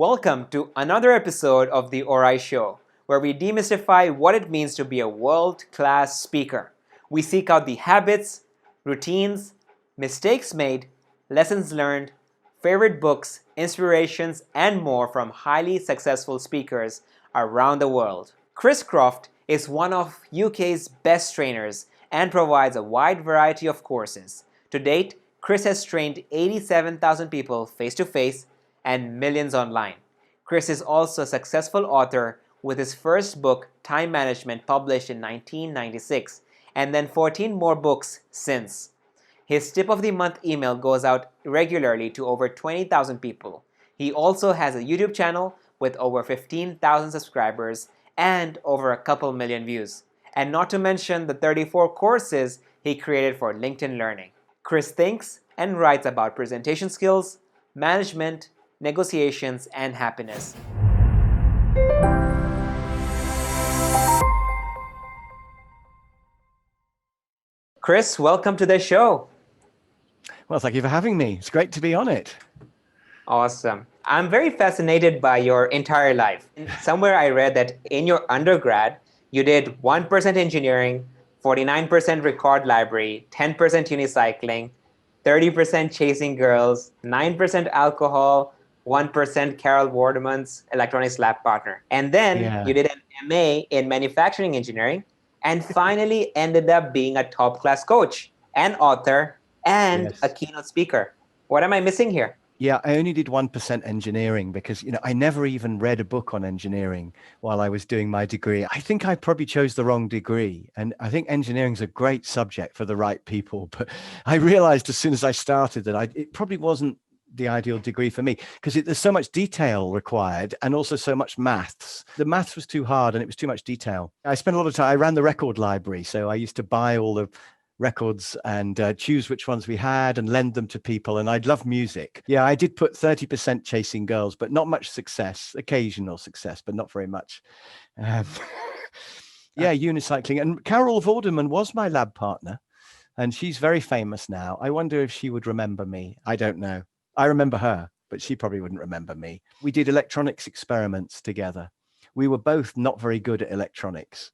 Welcome to another episode of the Orai Show, where we demystify what it means to be a world-class speaker. We seek out the habits, routines, mistakes made, lessons learned, favorite books, inspirations, and more from highly successful speakers around the world. Chris Croft is one of UK's best trainers and provides a wide variety of courses. To date, Chris has trained 87,000 people face-to-face and millions online. Chris is also a successful author with his first book, Time Management, published in 1996, and then 14 more books since. His tip of the month email goes out regularly to over 20,000 people. He also has a YouTube channel with over 15,000 subscribers and over a couple million views. And not to mention the 34 courses he created for LinkedIn Learning. Chris thinks and writes about presentation skills, management, negotiations, and happiness. Chris, welcome to the show. Well, thank you for having me. It's great to be on it. Awesome. I'm very fascinated by your entire life. Somewhere I read that in your undergrad, you did 1% engineering, 49% record library, 10% unicycling, 30% chasing girls, 9% alcohol, 1% Carol Vorderman's electronics lab partner. And then you did an MA in manufacturing engineering and finally ended up being a top-class coach, an author, and a keynote speaker. What am I missing here? Yeah, I only did 1% engineering because, I never even read a book on engineering while I was doing my degree. I think I probably chose the wrong degree. And I think engineering is a great subject for the right people. But I realized as soon as I started that it probably wasn't the ideal degree for me because there's so much detail required and also so much maths. The maths was too hard and it was too much detail. I spent a lot of time, I ran the record library. So I used to buy all the records and choose which ones we had and lend them to people. And I'd love music. Yeah, I did put 30% chasing girls, but not much success, occasional success, but not very much. Unicycling. And Carol Vorderman was my lab partner and she's very famous now. I wonder if she would remember me. I don't know. I remember her, but she probably wouldn't remember me. We did electronics experiments together. We were both not very good at electronics.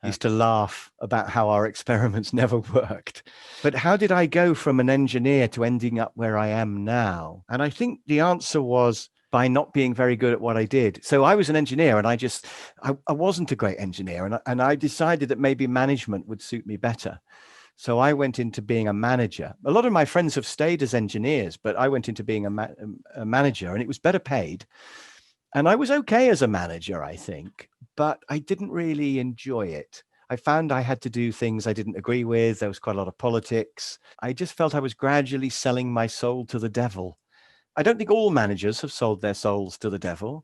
I used to laugh about how our experiments never worked. But how did I go from an engineer to ending up where I am now? And I think the answer was by not being very good at what I did. So I was an engineer and I wasn't a great engineer. And I decided that maybe management would suit me better. So I went into being a manager. A lot of my friends have stayed as engineers, but I went into being a manager and it was better paid. And I was okay as a manager, I think, but I didn't really enjoy it. I found I had to do things I didn't agree with. There was quite a lot of politics. I just felt I was gradually selling my soul to the devil. I don't think all managers have sold their souls to the devil,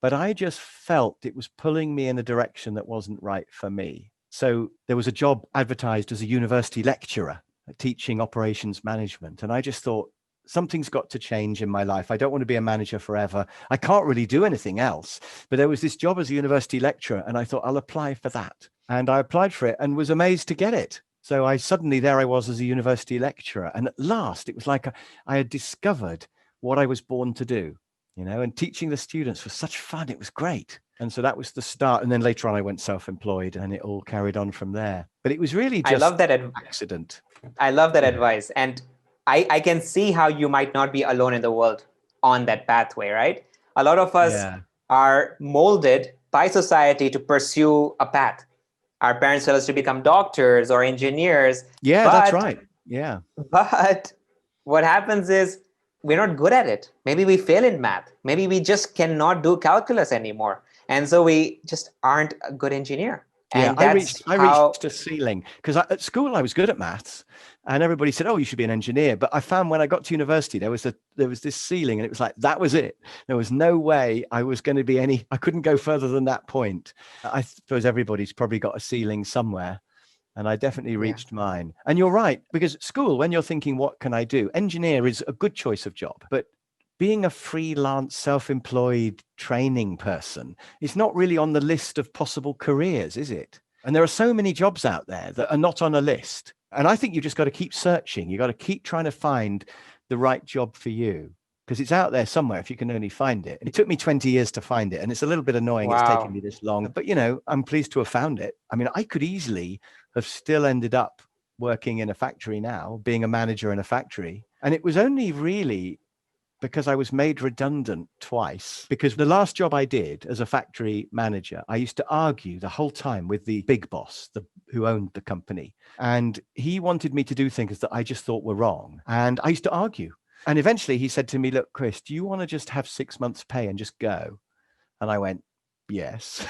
but I just felt it was pulling me in a direction that wasn't right for me. So there was a job advertised as a university lecturer teaching operations management. And I just thought, something's got to change in my life. I don't want to be a manager forever. I can't really do anything else. But there was this job as a university lecturer and I thought I'll apply for that. And I applied for it and was amazed to get it. So there I was as a university lecturer. And at last, it was like I had discovered what I was born to do, and teaching the students was such fun. It was great. And so that was the start. And then later on, I went self-employed and it all carried on from there. But it was really just an accident. I love that advice. And I can see how you might not be alone in the world on that pathway, right? A lot of us are molded by society to pursue a path. Our parents tell us to become doctors or engineers. Yeah, that's right. Yeah. But what happens is we're not good at it. Maybe we fail in math. Maybe we just cannot do calculus anymore. And so we just aren't a good engineer. And I reached a ceiling because at school I was good at maths and everybody said, oh, you should be an engineer. But I found when I got to university, there was this ceiling and it was like, that was it. There was no way I was going to be I couldn't go further than that point. I suppose everybody's probably got a ceiling somewhere and I definitely reached mine. And you're right, because at school, when you're thinking, what can I do? Engineer is a good choice of job, but being a freelance, self-employed training person is not really on the list of possible careers, is it? And there are so many jobs out there that are not on a list. And I think you just got to keep searching. You got to keep trying to find the right job for you. because it's out there somewhere if you can only find it. It took me 20 years to find it, and it's a little bit annoying it's taken Wow. me this long. But, I'm pleased to have found it. I mean, I could easily have still ended up working in a factory now, being a manager in a factory. And it was only really because I was made redundant twice. Because the last job I did as a factory manager, I used to argue the whole time with the big boss, who owned the company. And he wanted me to do things that I just thought were wrong. And I used to argue. And eventually he said to me, look, Chris, do you want to just have 6 months pay and just go? And I went, yes.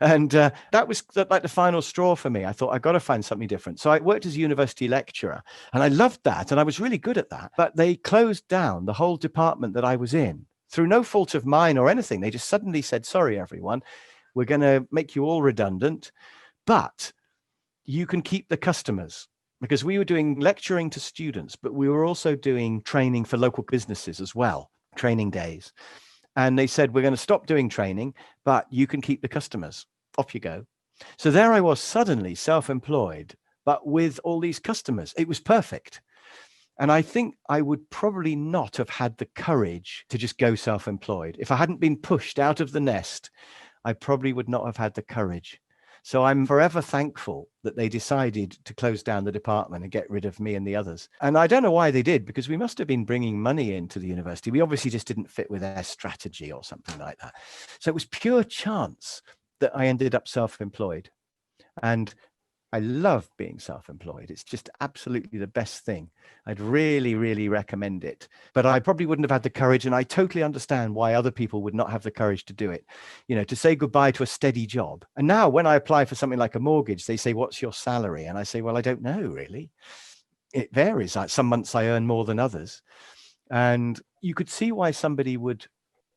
And that was like the final straw for me. I thought, I've got to find something different. So I worked as a university lecturer, and I loved that. And I was really good at that. But they closed down the whole department that I was in through no fault of mine or anything. They just suddenly said, sorry, everyone, we're going to make you all redundant, but you can keep the customers. Because we were doing lecturing to students, but we were also doing training for local businesses as well, training days. And they said, we're going to stop doing training, but you can keep the customers. Off you go. So there I was, suddenly self-employed, but with all these customers. It was perfect. And I think I would probably not have had the courage to just go self-employed. If I hadn't been pushed out of the nest, I probably would not have had the courage. So I'm forever thankful that they decided to close down the department and get rid of me and the others. And I don't know why they did, because we must have been bringing money into the university. We obviously just didn't fit with their strategy or something like that. So it was pure chance that I ended up self-employed. And I love being self-employed. It's just absolutely the best thing. I'd really, really recommend it. But I probably wouldn't have had the courage, and I totally understand why other people would not have the courage to do it, to say goodbye to a steady job. And now when I apply for something like a mortgage, they say, what's your salary? And I say, well, I don't know, really. It varies. Like some months I earn more than others. And you could see why somebody would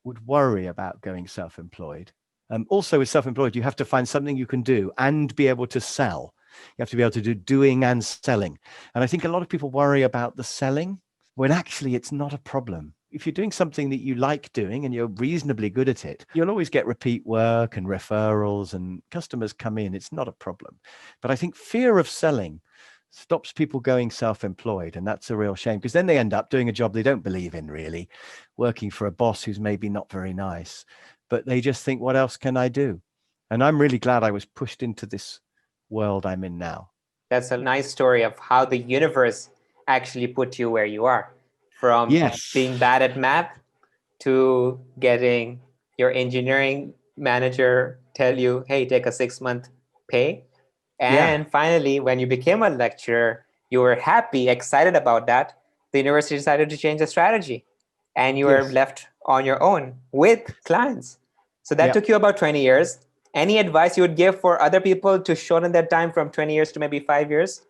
worry about going self-employed. Also with self-employed, you have to find something you can do and be able to sell. You have to be able to do doing and selling. And I think a lot of people worry about the selling when actually it's not a problem. If you're doing something that you like doing and you're reasonably good at it, you'll always get repeat work and referrals and customers come in. It's not a problem. But I think fear of selling stops people going self-employed. And that's a real shame, because then they end up doing a job they don't believe in, really, working for a boss who's maybe not very nice, but they just think, what else can I do? And I'm really glad I was pushed into this world I'm in now. That's a nice story of how the universe actually put you where you are, from being bad at math to getting your engineering manager tell you, hey, take a 6-month pay. And finally, when you became a lecturer, you were happy, excited about that. The university decided to change the strategy, and you were left on your own with clients. So that took you about 20 years. Any advice you would give for other people to shorten that time from 20 years to maybe 5 years?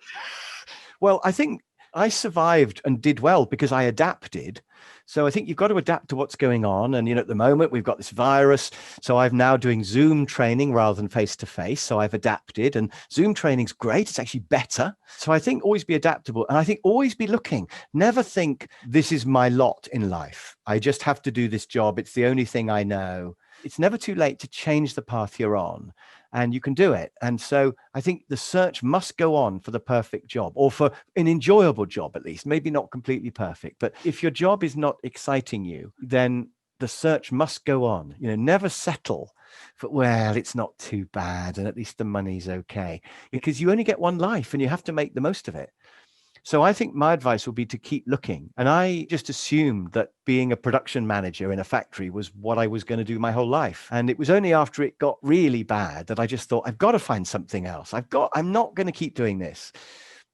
Well, I think I survived and did well because I adapted. So I think you've got to adapt to what's going on. And, at the moment we've got this virus. So I'm now doing Zoom training rather than face-to-face. So I've adapted, and Zoom training's great. It's actually better. So I think always be adaptable. And I think always be looking. Never think this is my lot in life. I just have to do this job. It's the only thing I know. It's never too late to change the path you're on, and you can do it. And so I think the search must go on for the perfect job, or for an enjoyable job, at least, maybe not completely perfect. But if your job is not exciting you, then the search must go on. Never settle for, well, it's not too bad, and at least the money's okay, because you only get one life and you have to make the most of it. So I think my advice would be to keep looking. And I just assumed that being a production manager in a factory was what I was going to do my whole life. And it was only after it got really bad that I just thought, I've got to find something else. I'm not going to keep doing this.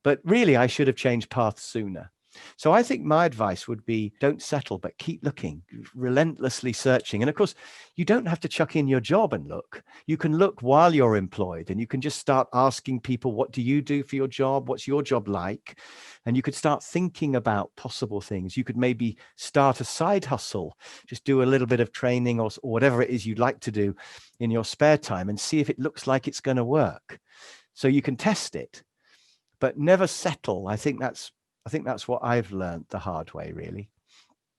But really, I should have changed paths sooner. So I think my advice would be, don't settle, but keep looking, relentlessly searching. And of course, you don't have to chuck in your job and look. You can look while you're employed, and you can just start asking people, what do you do for your job? What's your job like? And you could start thinking about possible things. You could maybe start a side hustle, just do a little bit of training or whatever it is you'd like to do in your spare time, and see if it looks like it's going to work. So you can test it, but never settle. I think that's what I've learned the hard way, really.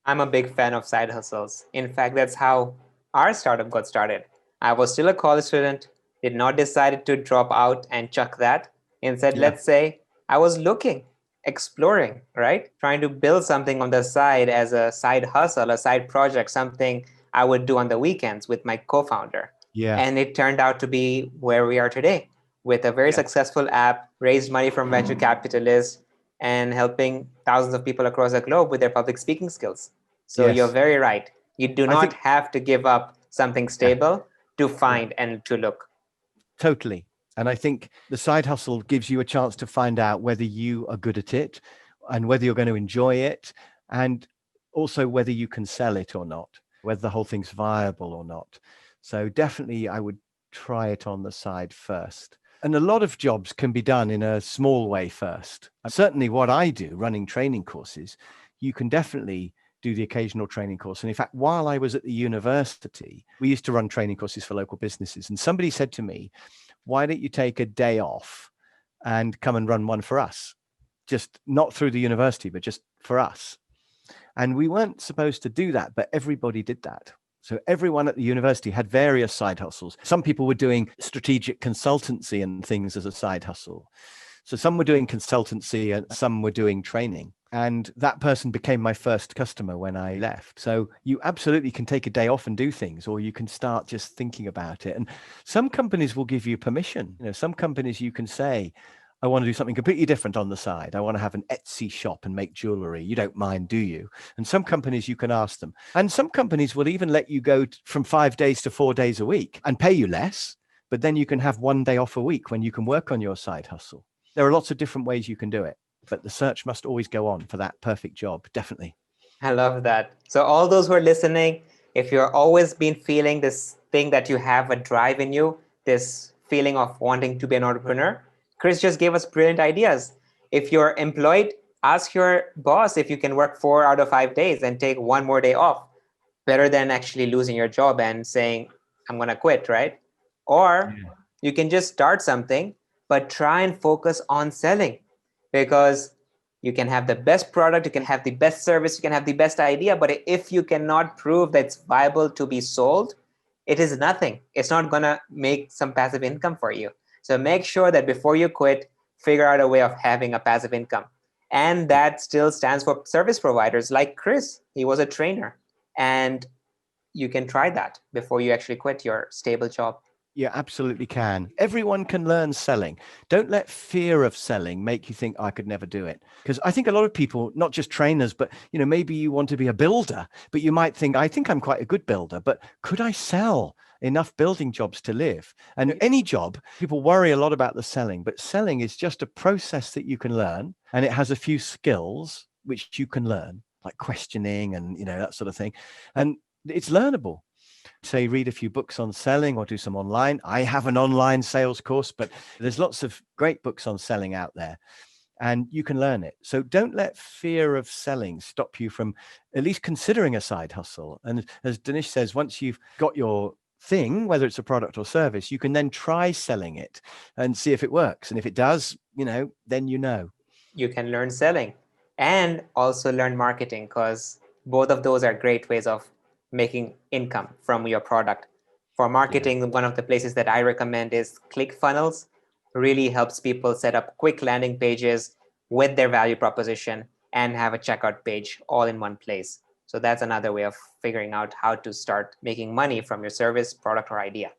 I'm a big fan of side hustles. In fact, that's how our startup got started. I was still a college student, did not decide to drop out and chuck that. Instead, let's say I was looking exploring, right? Trying to build something on the side as a side hustle, a side project, something I would do on the weekends with my co-founder. Yeah. And it turned out to be where we are today with a very Yeah. successful app, raised money from venture capitalists, and helping thousands of people across the globe with their public speaking skills. So you're Yes. very right. You do I not think, have to give up something yeah, stable to yeah, find and to look. totally. And I think the side hustle gives you a chance to find out whether you are good at it and whether you're going to enjoy it, and also whether you can sell it or not, whether the whole thing's viable or not. So definitely I would try it on the side first. And a lot of jobs can be done in a small way first. And certainly what I do, running training courses, you can definitely do the occasional training course. And in fact, while I was at the university, we used to run training courses for local businesses. And somebody said to me, why don't you take a day off and come and run one for us? Just not through the university, but just for us. And we weren't supposed to do that, but everybody did that. So everyone at the university had various side hustles. Some people were doing strategic consultancy and things as a side hustle. So some were doing consultancy and some were doing training. And that person became my first customer when I left. So you absolutely can take a day off and do things, or you can start just thinking about it. And some companies will give you permission. Some companies you can say, I want to do something completely different on the side. I want to have an Etsy shop and make jewelry. You don't mind, do you? And some companies you can ask them. And some companies will even let you go from 5 days to 4 days a week and pay you less. But then you can have one day off a week when you can work on your side hustle. There are lots of different ways you can do it, but the search must always go on for that perfect job. Definitely. I love that. So all those who are listening, if you're always been feeling this thing that you have a drive in you, this feeling of wanting to be an entrepreneur, Chris just gave us brilliant ideas. If you're employed, ask your boss if you can work 4 out of 5 days and take one more day off. Better than actually losing your job and saying, I'm going to quit, right? Or Yeah. you can just start something, but try and focus on selling, because you can have the best product, you can have the best service, you can have the best idea, but if you cannot prove that it's viable to be sold, it is nothing. It's not going to make some passive income for you. So make sure that before you quit, figure out a way of having a passive income. And that still stands for service providers like Chris. He was a trainer. And you can try that before you actually quit your stable job. You absolutely can. Everyone can learn selling. Don't let fear of selling make you think, I could never do it. Because I think a lot of people, not just trainers, but maybe you want to be a builder, but you might think, I think I'm quite a good builder, but could I sell enough building jobs to live? And any job, people worry a lot about the selling, but selling is just a process that you can learn, and it has a few skills which you can learn, like questioning and that sort of thing. And it's learnable. Say, read a few books on selling or do some online. I have an online sales course, but there's lots of great books on selling out there and you can learn it. So don't let fear of selling stop you from at least considering a side hustle. And as Danish says, once you've got your thing, whether it's a product or service, you can then try selling it and see if it works. And if it does, then you can learn selling and also learn marketing, because both of those are great ways of making income from your product. For marketing, one of the places that I recommend is ClickFunnels. Really helps people set up quick landing pages with their value proposition and have a checkout page all in one place. So that's another way of figuring out how to start making money from your service, product, or idea.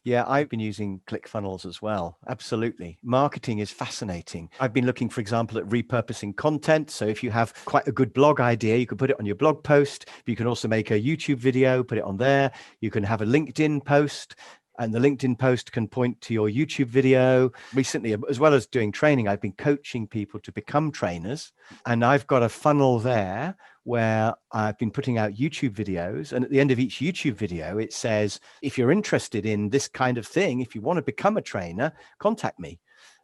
Yeah, I've been using ClickFunnels as well. Absolutely. Marketing is fascinating. I've been looking, for example, at repurposing content. So if you have quite a good blog idea, you can put it on your blog post. But you can also make a YouTube video, put it on there. You can have a LinkedIn post, and the LinkedIn post can point to your YouTube video. Recently, as well as doing training, I've been coaching people to become trainers. And I've got a funnel there where I've been putting out YouTube videos. And at the end of each YouTube video, it says, if you're interested in this kind of thing, if you want to become a trainer, contact me.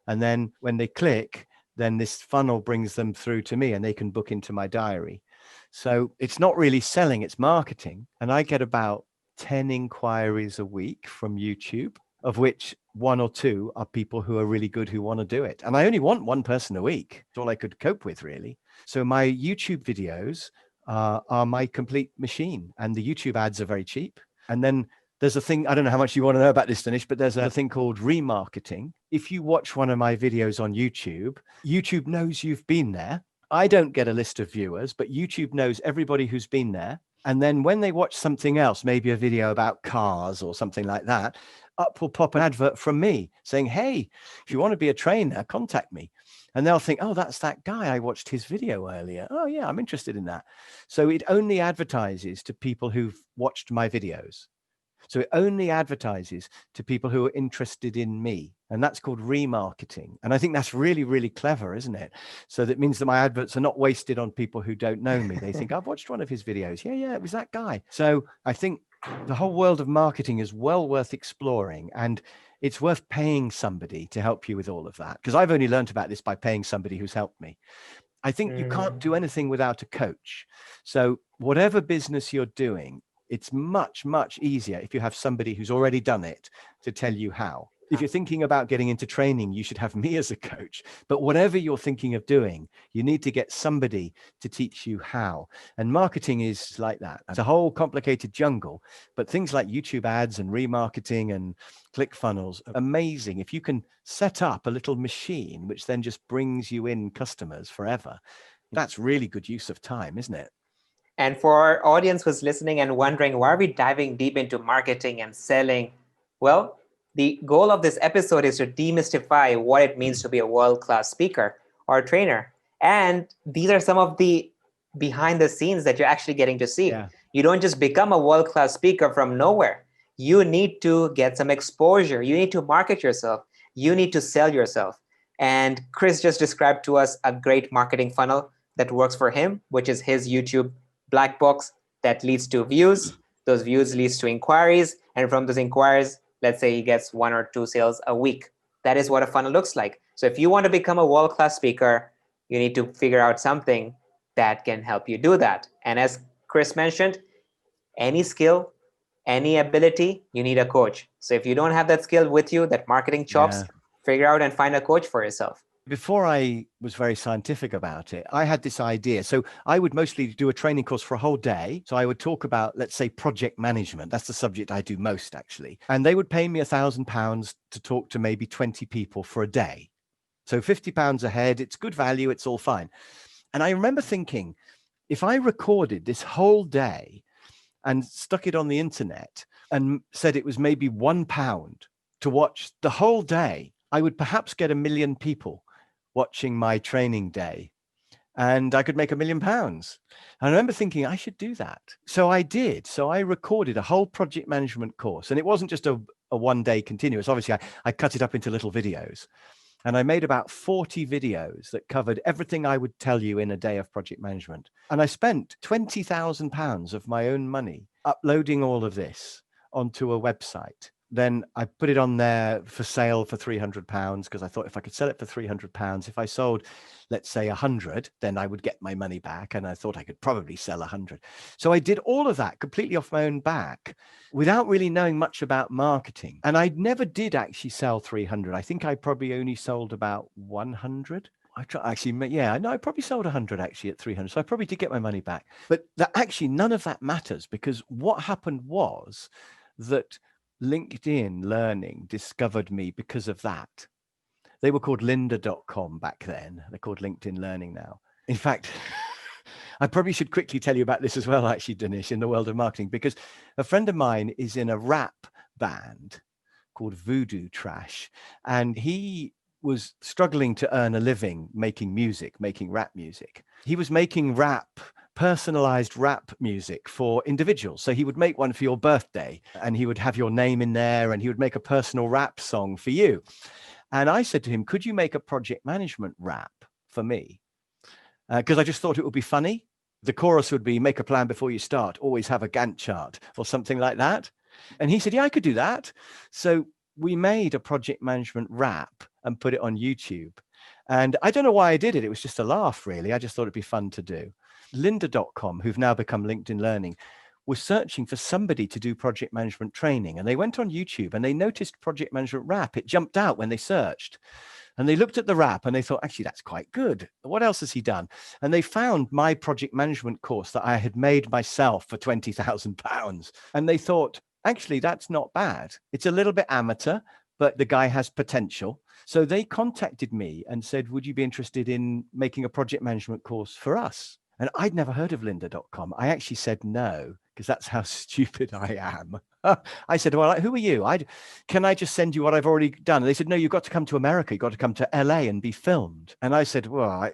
And then when they click, then this funnel brings them through to me and they can book into my diary. So it's not really selling, it's marketing. And I get about 10 inquiries a week from YouTube, of which 1 or 2 are people who are really good, who want to do it. And I only want 1 person a week. It's all I could cope with, really. So my YouTube videos are my complete machine, and the YouTube ads are very cheap. And then There's a thing, I don't know how much you want to know about this, Dinesh, but there's a thing called remarketing. If you watch one of my videos on YouTube, YouTube knows you've been there. I don't get a list of viewers, but YouTube knows everybody who's been there. And then when they watch something else, maybe a video about cars or something like that, up will pop an advert from me saying, hey, if you want to be a trainer, contact me. And they'll think, oh, that's that guy. I watched his video earlier. Oh, yeah, I'm interested in that. So it only advertises to people who've watched my videos. So it only advertises to people who are interested in me. And that's called remarketing. And I think that's really, really clever, isn't it? So that means that my adverts are not wasted on people who don't know me. They think, I've watched one of his videos. Yeah, it was that guy. So I think the whole world of marketing is well worth exploring. And it's worth paying somebody to help you with all of that. Because I've only learned about this by paying somebody who's helped me. I think you can't do anything without a coach. So whatever business you're doing, it's much, much easier if you have somebody who's already done it to tell you how. If you're thinking about getting into training, you should have me as a coach. But whatever you're thinking of doing, you need to get somebody to teach you how. And marketing is like that. It's a whole complicated jungle. But things like YouTube ads and remarketing and ClickFunnels are amazing. If you can set up a little machine, which then just brings you in customers forever, that's really good use of time, isn't it? And for our audience who's listening and wondering, why are we diving deep into marketing and selling? Well, the goal of this episode is to demystify what it means to be a world-class speaker or trainer. And these are some of the behind the scenes that you're actually getting to see. Yeah. You don't just become a world-class speaker from nowhere. You need to get some exposure. You need to market yourself. You need to sell yourself. And Chris just described to us a great marketing funnel that works for him, which is his YouTube black box that leads to views. Those views leads to inquiries. And from those inquiries, let's say he gets 1 or 2 sales a week. That is what a funnel looks like. So if you want to become a world-class speaker, you need to figure out something that can help you do that. And as Chris mentioned, any skill, any ability, you need a coach. So if you don't have that skill with you, that marketing chops, figure out and find a coach for yourself. Before I was very scientific about it, I had this idea. So I would mostly do a training course for a whole day. So I would talk about, let's say, project management. That's the subject I do most, actually. And they would pay me £1,000 to talk to maybe 20 people for a day. So £50 a head, it's good value, it's all fine. And I remember thinking, if I recorded this whole day and stuck it on the internet and said it was maybe £1 to watch the whole day, I would perhaps get 1 million people watching my training day, and I could make £1 million. And I remember thinking I should do that. So I did. So I recorded a whole project management course, and it wasn't just a 1 day continuous. Obviously, I cut it up into little videos, and I made about 40 videos that covered everything I would tell you in a day of project management. And I spent £20,000 of my own money uploading all of this onto a website. Then I put it on there for sale for £300 because I thought if I could sell it for £300, if I sold, let's say 100, then I would get my money back. And I thought I could probably sell 100. So I did all of that completely off my own back without really knowing much about marketing. And I never did actually sell 300. I think I probably only sold about 100. I probably sold 100 actually at 300. So I probably did get my money back. But actually none of that matters, because what happened was that LinkedIn Learning discovered me because of that. They were called lynda.com back then. They're called LinkedIn Learning now. In fact, I probably should quickly tell you about this as well, actually, Dinesh, in the world of marketing, because a friend of mine is in a rap band called Voodoo Trash, and he was struggling to earn a living making music, making rap music. He was making personalized rap music for individuals. So he would make one for your birthday, and he would have your name in there, and he would make a personal rap song for you. And I said to him, could you make a project management rap for me? Because I just thought it would be funny. The chorus would be, make a plan before you start, always have a Gantt chart, or something like that. And he said, yeah, I could do that. So we made a project management rap and put it on YouTube. And I don't know why I did it. It was just a laugh, really. I just thought it'd be fun to do. Lynda.com, who've now become LinkedIn Learning, was searching for somebody to do project management training. And they went on YouTube and they noticed project management rap. It jumped out when they searched. And they looked at the rap and they thought, actually, that's quite good. What else has he done? And they found my project management course that I had made myself for £20,000. And they thought, actually, that's not bad. It's a little bit amateur, but the guy has potential. So they contacted me and said, would you be interested in making a project management course for us? And I'd never heard of lynda.com. I actually said no, because that's how stupid I am. I said, well, who are you? Can I just send you what I've already done? And they said, no, you've got to come to America. You've got to come to LA and be filmed. And I said, well, I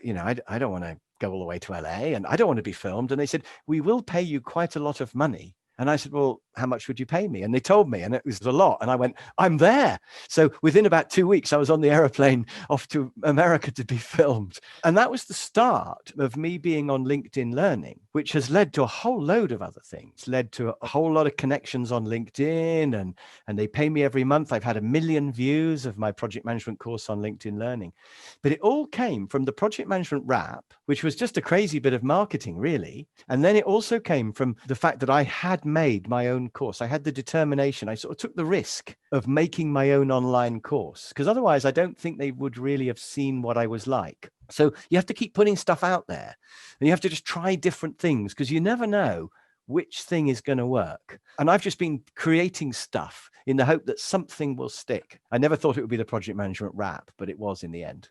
don't want to go all the way to LA and I don't want to be filmed. And they said, we will pay you quite a lot of money. And I said, well, how much would you pay me? And they told me, and it was a lot. And I went, I'm there. So within about 2 weeks, I was on the airplane off to America to be filmed. And that was the start of me being on LinkedIn Learning, which has led to a whole load of other things, led to a whole lot of connections on LinkedIn. And they pay me every month. I've had 1 million views of my project management course on LinkedIn Learning. But it all came from the project management wrap, which was just a crazy bit of marketing, really. And then it also came from the fact that I had made my own course. I had the determination. I sort of took the risk of making my own online course, because otherwise I don't think they would really have seen what I was like. So you have to keep putting stuff out there, and you have to just try different things, because you never know which thing is going to work. And I've just been creating stuff in the hope that something will stick. I never thought it would be the project management wrap, but it was in the end.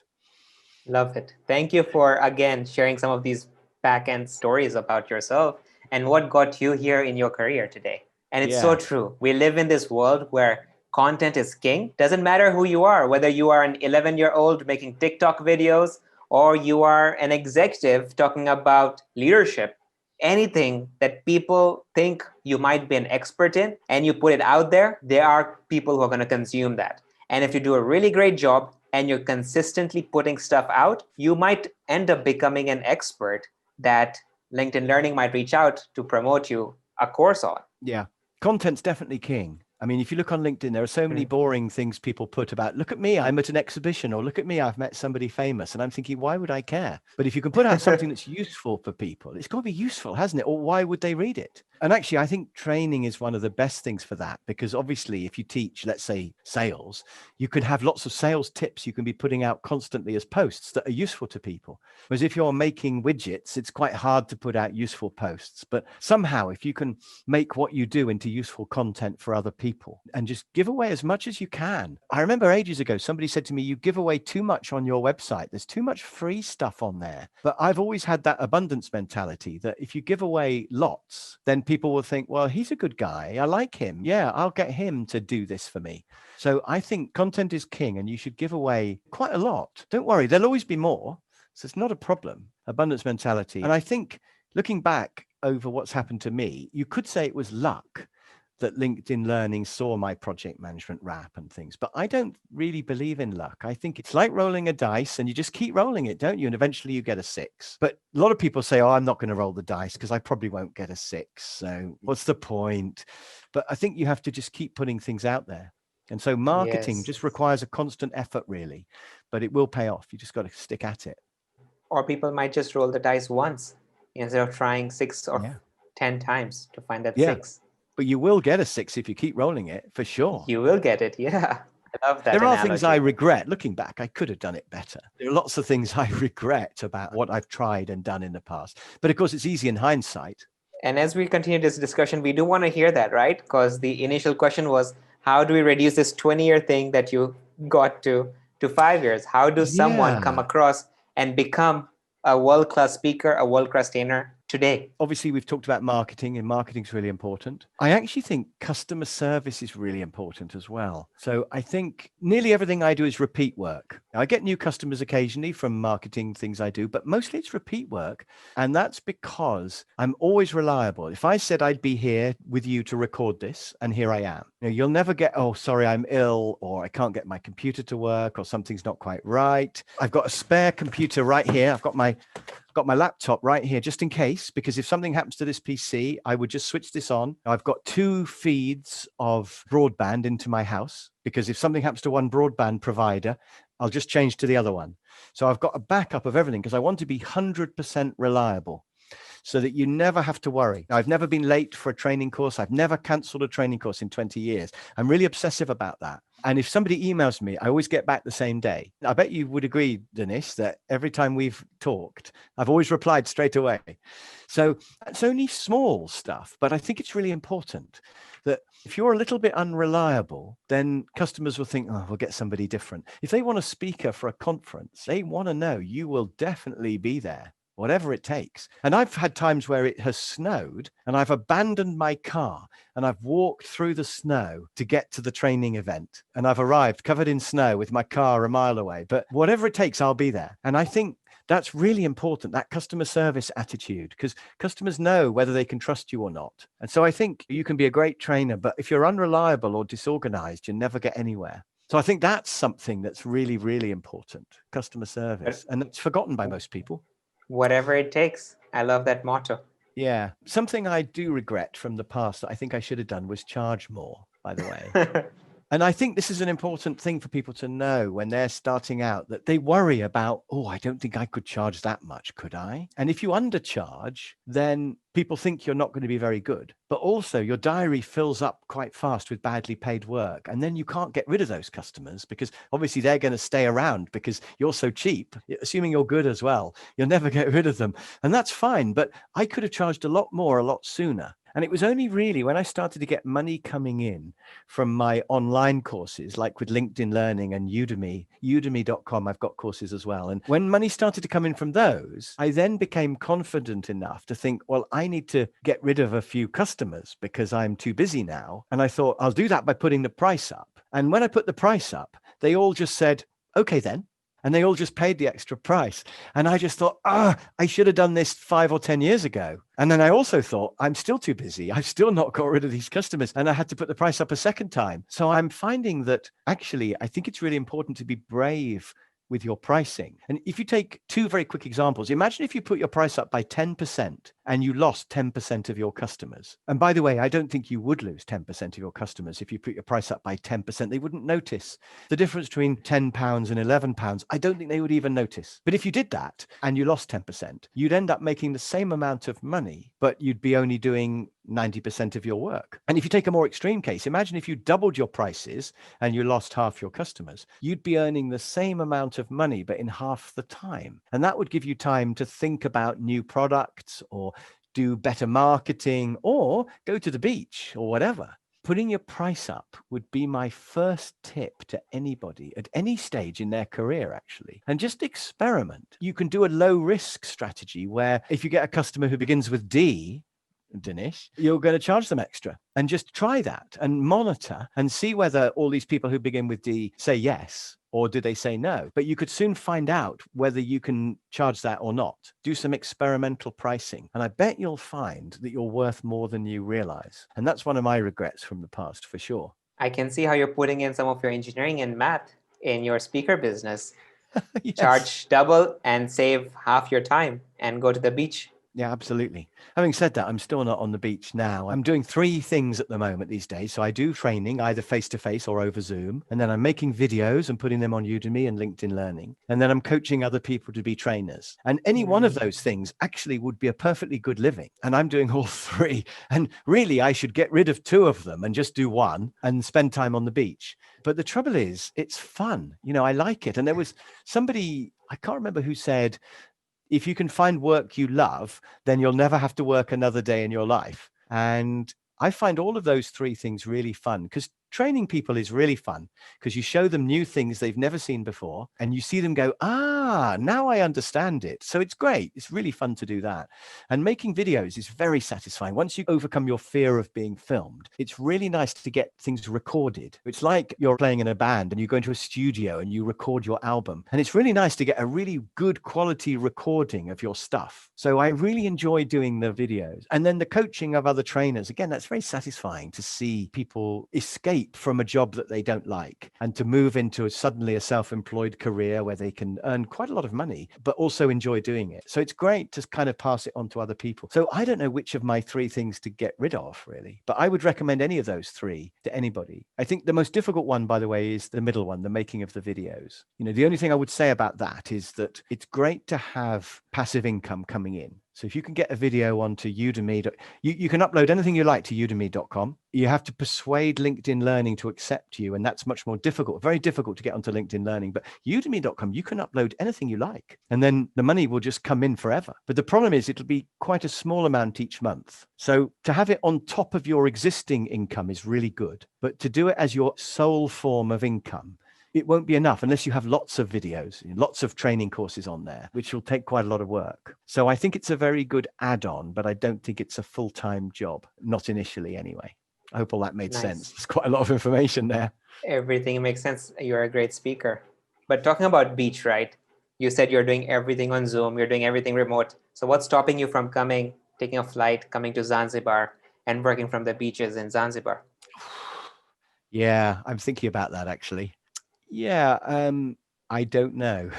Love it. Thank you for, again, sharing some of these back-end stories about yourself and what got you here in your career today. And it's so true. We live in this world where content is king. Doesn't matter who you are, whether you are an 11-year-old making TikTok videos or you are an executive talking about leadership. Anything that people think you might be an expert in and you put it out there, there are people who are going to consume that. And if you do a really great job and you're consistently putting stuff out, you might end up becoming an expert that LinkedIn Learning might reach out to promote you a course on. Yeah, content's definitely king. I mean, if you look on LinkedIn, there are so many boring things people put about, look at me, I'm at an exhibition, or look at me, I've met somebody famous. And I'm thinking, why would I care? But if you can put out something that's useful for people, it's got to be useful, hasn't it? Or why would they read it? And actually, I think training is one of the best things for that, because obviously, if you teach, let's say, sales, you can have lots of sales tips you can be putting out constantly as posts that are useful to people. Whereas if you're making widgets, it's quite hard to put out useful posts. But somehow, if you can make what you do into useful content for other people, and just give away as much as you can. I remember ages ago, somebody said to me, you give away too much on your website. There's too much free stuff on there. But I've always had that abundance mentality that if you give away lots, then people will think, well, he's a good guy. I like him. Yeah, I'll get him to do this for me. So I think content is king, and you should give away quite a lot. Don't worry, there'll always be more. So it's not a problem. Abundance mentality. And I think looking back over what's happened to me, you could say it was luck that LinkedIn Learning saw my project management wrap and things. But I don't really believe in luck. I think it's like rolling a dice, and you just keep rolling it, don't you? And eventually you get a 6. But a lot of people say, oh, I'm not going to roll the dice because I probably won't get a 6. So what's the point? But I think you have to just keep putting things out there. And so marketing just requires a constant effort, really, but it will pay off. You just got to stick at it. Or people might just roll the dice once instead of trying 6 or 10 times to find that 6. But you will get a 6 if you keep rolling it, for sure. You will get it. Yeah. I love that. There are things I regret. Looking back, I could have done it better. There are lots of things I regret about what I've tried and done in the past. But of course, it's easy in hindsight. And as we continue this discussion, we do want to hear that, right? Because the initial question was, how do we reduce this 20-year thing that you got to 5 years? How does someone come across and become a world-class speaker, a world-class trainer today? Obviously, we've talked about marketing, and marketing is really important. I actually think customer service is really important as well. So I think nearly everything I do is repeat work. I get new customers occasionally from marketing things I do, but mostly it's repeat work. And that's because I'm always reliable. If I said I'd be here with you to record this, and here I am, you'll never get, oh, sorry, I'm ill, or I can't get my computer to work, or something's not quite right. I've got a spare computer right here. I've got my laptop right here just in case, because if something happens to this PC, I would just switch this on. I've got 2 feeds of broadband into my house, because if something happens to one broadband provider, I'll just change to the other one. So I've got a backup of everything because I want to be 100% reliable. so that you never have to worry. I've never been late for a training course. I've never canceled a training course in 20 years. I'm really obsessive about that. And if somebody emails me, I always get back the same day. I bet you would agree, Dinesh, that every time we've talked, I've always replied straight away. So that's only small stuff, but I think it's really important that if you're a little bit unreliable, then customers will think, oh, we'll get somebody different. If they want a speaker for a conference, they want to know you will definitely be there, whatever it takes. And I've had times where it has snowed and I've abandoned my car and I've walked through the snow to get to the training event. And I've arrived covered in snow with my car a mile away. But whatever it takes, I'll be there. And I think that's really important, that customer service attitude, because customers know whether they can trust you or not. And so I think you can be a great trainer, but if you're unreliable or disorganized, you never get anywhere. So I think that's something that's really, really important, customer service. And it's forgotten by most people. Whatever it takes. I love that motto. Yeah. Something I do regret from the past that I think I should have done was charge more, by the way. And I think this is an important thing for people to know when they're starting out, that they worry about, oh, I don't think I could charge that much, could I? And if you undercharge, then people think you're not going to be very good. But also your diary fills up quite fast with badly paid work. And then you can't get rid of those customers because obviously they're going to stay around because you're so cheap, assuming you're good as well. You'll never get rid of them. And that's fine. But I could have charged a lot more, a lot sooner. And it was only really when I started to get money coming in from my online courses, like with LinkedIn Learning and Udemy, udemy.com, I've got courses as well. And when money started to come in from those, I then became confident enough to think, well, I need to get rid of a few customers because I'm too busy now. And I thought, I'll do that by putting the price up. And when I put the price up, they all just said, okay, then. And they all just paid the extra price. And I just thought, I should have done this 5 or 10 years ago. And then I also thought, I'm still too busy. I've still not got rid of these customers. And I had to put the price up a second time. So I'm finding that actually, I think it's really important to be brave with your pricing. And if you take 2 very quick examples, imagine if you put your price up by 10% and you lost 10% of your customers. And by the way, I don't think you would lose 10% of your customers if you put your price up by 10%. They wouldn't notice. The difference between £10 and £11, I don't think they would even notice. But if you did that and you lost 10%, you'd end up making the same amount of money, but you'd be only doing 90% of your work. And if you take a more extreme case, imagine if you doubled your prices and you lost half your customers, you'd be earning the same amount of money, but in half the time. And that would give you time to think about new products or do better marketing or go to the beach or whatever. Putting your price up would be my first tip to anybody at any stage in their career, actually. And just experiment. You can do a low risk strategy where if you get a customer who begins with D, Dinesh, you're going to charge them extra, and just try that and monitor and see whether all these people who begin with D say yes or do they say no. But you could soon find out whether you can charge that or not. Do some experimental pricing. And I bet you'll find that you're worth more than you realize. And that's one of my regrets from the past, for sure. I can see how you're putting in some of your engineering and math in your speaker business. Yes. Charge double and save half your time and go to the beach. Yeah, absolutely. Having said that, I'm still not on the beach now. I'm doing 3 things at the moment these days. So I do training either face-to-face or over Zoom. And then I'm making videos and putting them on Udemy and LinkedIn Learning. And then I'm coaching other people to be trainers. And any one of those things actually would be a perfectly good living. And I'm doing all 3. And really, I should get rid of 2 of them and just do 1 and spend time on the beach. But the trouble is, it's fun. You know, I like it. And there was somebody, I can't remember who said, if you can find work you love, then you'll never have to work another day in your life. And I find all of those 3 things really fun, because training people is really fun because you show them new things they've never seen before and you see them go, now I understand it. So it's great. It's really fun to do that. And making videos is very satisfying. Once you overcome your fear of being filmed, it's really nice to get things recorded. It's like you're playing in a band and you go into a studio and you record your album. And it's really nice to get a really good quality recording of your stuff. So I really enjoy doing the videos. And then the coaching of other trainers, again, that's very satisfying to see people escape from a job that they don't like and to move into suddenly a self-employed career where they can earn quite a lot of money, but also enjoy doing it. So it's great to kind of pass it on to other people. So I don't know which of my 3 things to get rid of, really, but I would recommend any of those 3 to anybody. I think the most difficult one, by the way, is the middle one, the making of the videos. You know, the only thing I would say about that is that it's great to have passive income coming in. So if you can get a video onto Udemy, you can upload anything you like to udemy.com. You have to persuade LinkedIn Learning to accept you, and that's much more difficult, very difficult to get onto LinkedIn Learning. But udemy.com, you can upload anything you like, and then the money will just come in forever. But the problem is it'll be quite a small amount each month. So to have it on top of your existing income is really good. But to do it as your sole form of income, it won't be enough unless you have lots of videos, lots of training courses on there, which will take quite a lot of work. So I think it's a very good add-on, but I don't think it's a full-time job, not initially anyway. I hope all that made sense. There's quite a lot of information there. Everything makes sense. You're a great speaker. But talking about beach, right? You said you're doing everything on Zoom, you're doing everything remote. So what's stopping you from taking a flight, coming to Zanzibar and working from the beaches in Zanzibar? Yeah, I'm thinking about that actually. Yeah, I don't know.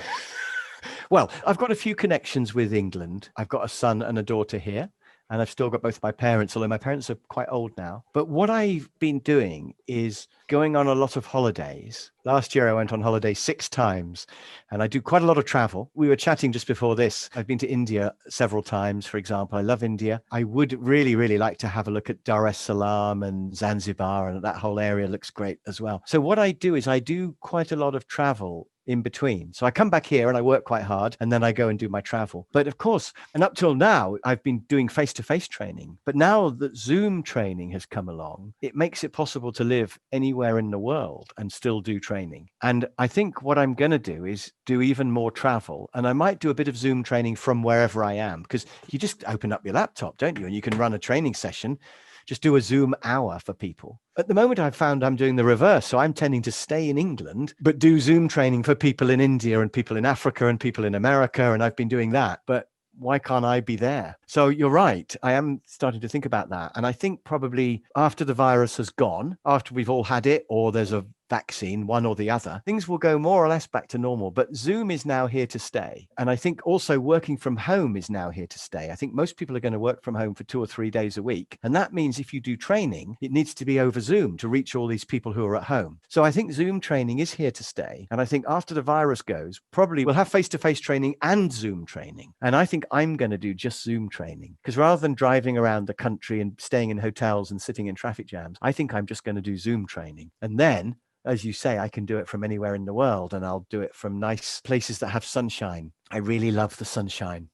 Well, I've got a few connections with England. I've got a son and a daughter here, and I've still got both my parents, although my parents are quite old now. But what I've been doing is going on a lot of holidays. Last year, I went on holiday 6 times, and I do quite a lot of travel. We were chatting just before this. I've been to India several times, for example. I love India. I would really, really like to have a look at Dar es Salaam and Zanzibar, and that whole area looks great as well. So what I do is I do quite a lot of travel in between. So I come back here and I work quite hard, and then I go and do my travel. But of course, and up till now, I've been doing face-to-face training. But now that Zoom training has come along, it makes it possible to live anywhere in the world and still do training. And I think what I'm going to do is do even more travel. And I might do a bit of Zoom training from wherever I am, because you just open up your laptop, don't you? And you can run a training session. Just do a Zoom hour for people. At the moment, I've found I'm doing the reverse. So I'm tending to stay in England, but do Zoom training for people in India and people in Africa and people in America. And I've been doing that. But why can't I be there? So you're right. I am starting to think about that. And I think probably after the virus has gone, after we've all had it, or there's a vaccine, one or the other, things will go more or less back to normal. But Zoom is now here to stay. And I think also working from home is now here to stay. I think most people are going to work from home for 2 or 3 days a week. And that means if you do training, it needs to be over Zoom to reach all these people who are at home. So I think Zoom training is here to stay. And I think after the virus goes, probably we'll have face-to-face training and Zoom training. And I think I'm going to do just Zoom training, because rather than driving around the country and staying in hotels and sitting in traffic jams, I think I'm just going to do Zoom training. And then, as you say, I can do it from anywhere in the world, and I'll do it from nice places that have sunshine. I really love the sunshine.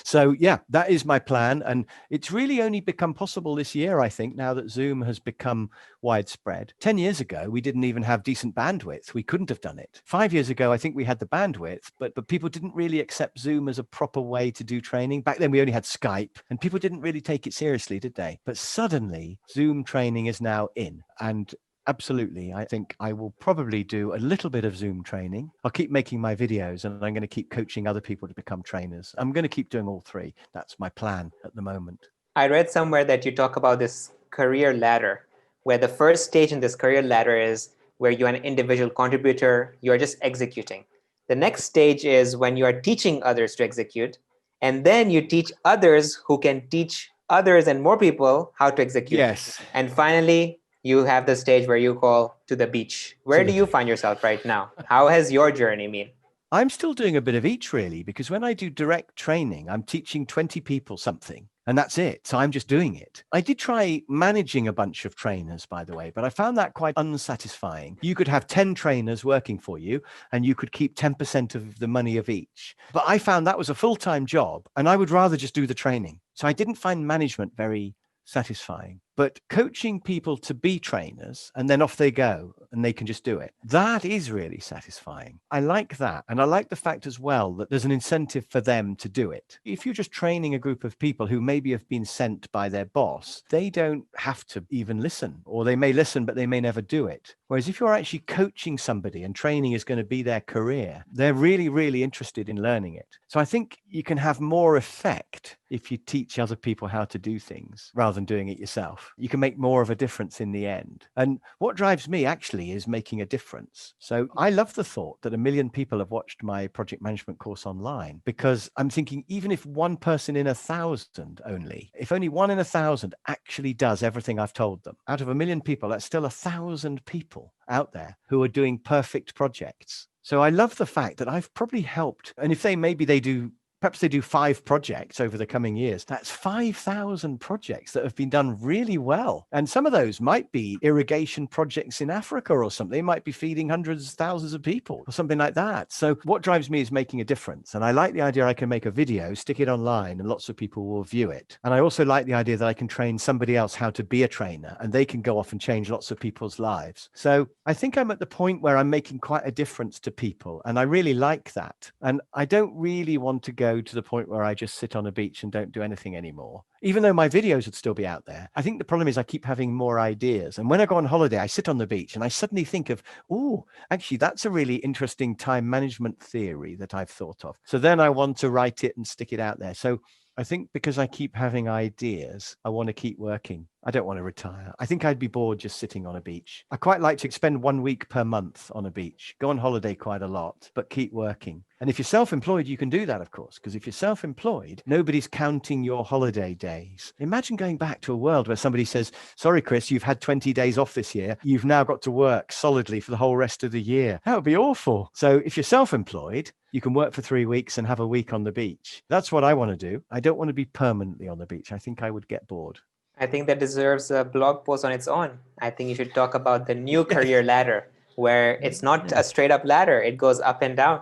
So yeah, that is my plan. And it's really only become possible this year, I think, now that Zoom has become widespread. 10 years ago, we didn't even have decent bandwidth. We couldn't have done it. 5 years ago, I think we had the bandwidth, but people didn't really accept Zoom as a proper way to do training. Back then, we only had Skype, and people didn't really take it seriously, did they? But suddenly, Zoom training is now in. And absolutely. I think I will probably do a little bit of Zoom training. I'll keep making my videos, and I'm going to keep coaching other people to become trainers. I'm going to keep doing all 3. That's my plan at the moment. I read somewhere that you talk about this career ladder, where the first stage in this career ladder is where you're an individual contributor, you're just executing. The next stage is when you are teaching others to execute, and then you teach others who can teach others and more people how to execute. Yes. And finally, you have the stage where you call to the beach. Where do you find yourself right now? How has your journey been? I'm still doing a bit of each, really, because when I do direct training, I'm teaching 20 people something, and that's it. So I'm just doing it. I did try managing a bunch of trainers, by the way, but I found that quite unsatisfying. You could have 10 trainers working for you, and you could keep 10% of the money of each. But I found that was a full-time job, and I would rather just do the training. So I didn't find management very satisfying. But coaching people to be trainers, and then off they go and they can just do it, that is really satisfying. I like that. And I like the fact as well that there's an incentive for them to do it. If you're just training a group of people who maybe have been sent by their boss, they don't have to even listen, or they may listen, but they may never do it. Whereas if you're actually coaching somebody and training is going to be their career, they're really, really interested in learning it. So I think you can have more effect if you teach other people how to do things rather than doing it yourself. You can make more of a difference in the end. And what drives me actually is making a difference. So I love the thought that 1 million people have watched my project management course online, because I'm thinking even if 1 person in 1,000 only, if only 1 in 1,000 actually does everything I've told them, out of 1 million people, that's still 1,000 people out there who are doing perfect projects. So I love the fact that I've probably helped. And if maybe they do perhaps they do 5 projects over the coming years. That's 5,000 projects that have been done really well. And some of those might be irrigation projects in Africa or something. They might be feeding hundreds, thousands of people or something like that. So what drives me is making a difference. And I like the idea I can make a video, stick it online, and lots of people will view it. And I also like the idea that I can train somebody else how to be a trainer, and they can go off and change lots of people's lives. So I think I'm at the point where I'm making quite a difference to people. And I really like that. And I don't really want to go to the point where I just sit on a beach and don't do anything anymore, even though my videos would still be out there. I think the problem is I keep having more ideas. And when I go on holiday, I sit on the beach and I suddenly think of, oh, actually, that's a really interesting time management theory that I've thought of. So then I want to write it and stick it out there. So I think because I keep having ideas, I want to keep working. I don't want to retire. I think I'd be bored just sitting on a beach. I quite like to spend 1 week per month on a beach, go on holiday quite a lot, but keep working. And if you're self-employed, you can do that, of course, because if you're self-employed, nobody's counting your holiday days. Imagine going back to a world where somebody says, sorry, Chris, you've had 20 days off this year. You've now got to work solidly for the whole rest of the year. That would be awful. So if you're self-employed, you can work for 3 weeks and have a week on the beach. That's what I want to do. I don't want to be permanently on the beach. I think I would get bored. I think that deserves a blog post on its own. I think you should talk about the new career ladder, where it's not a straight up ladder. It goes up and down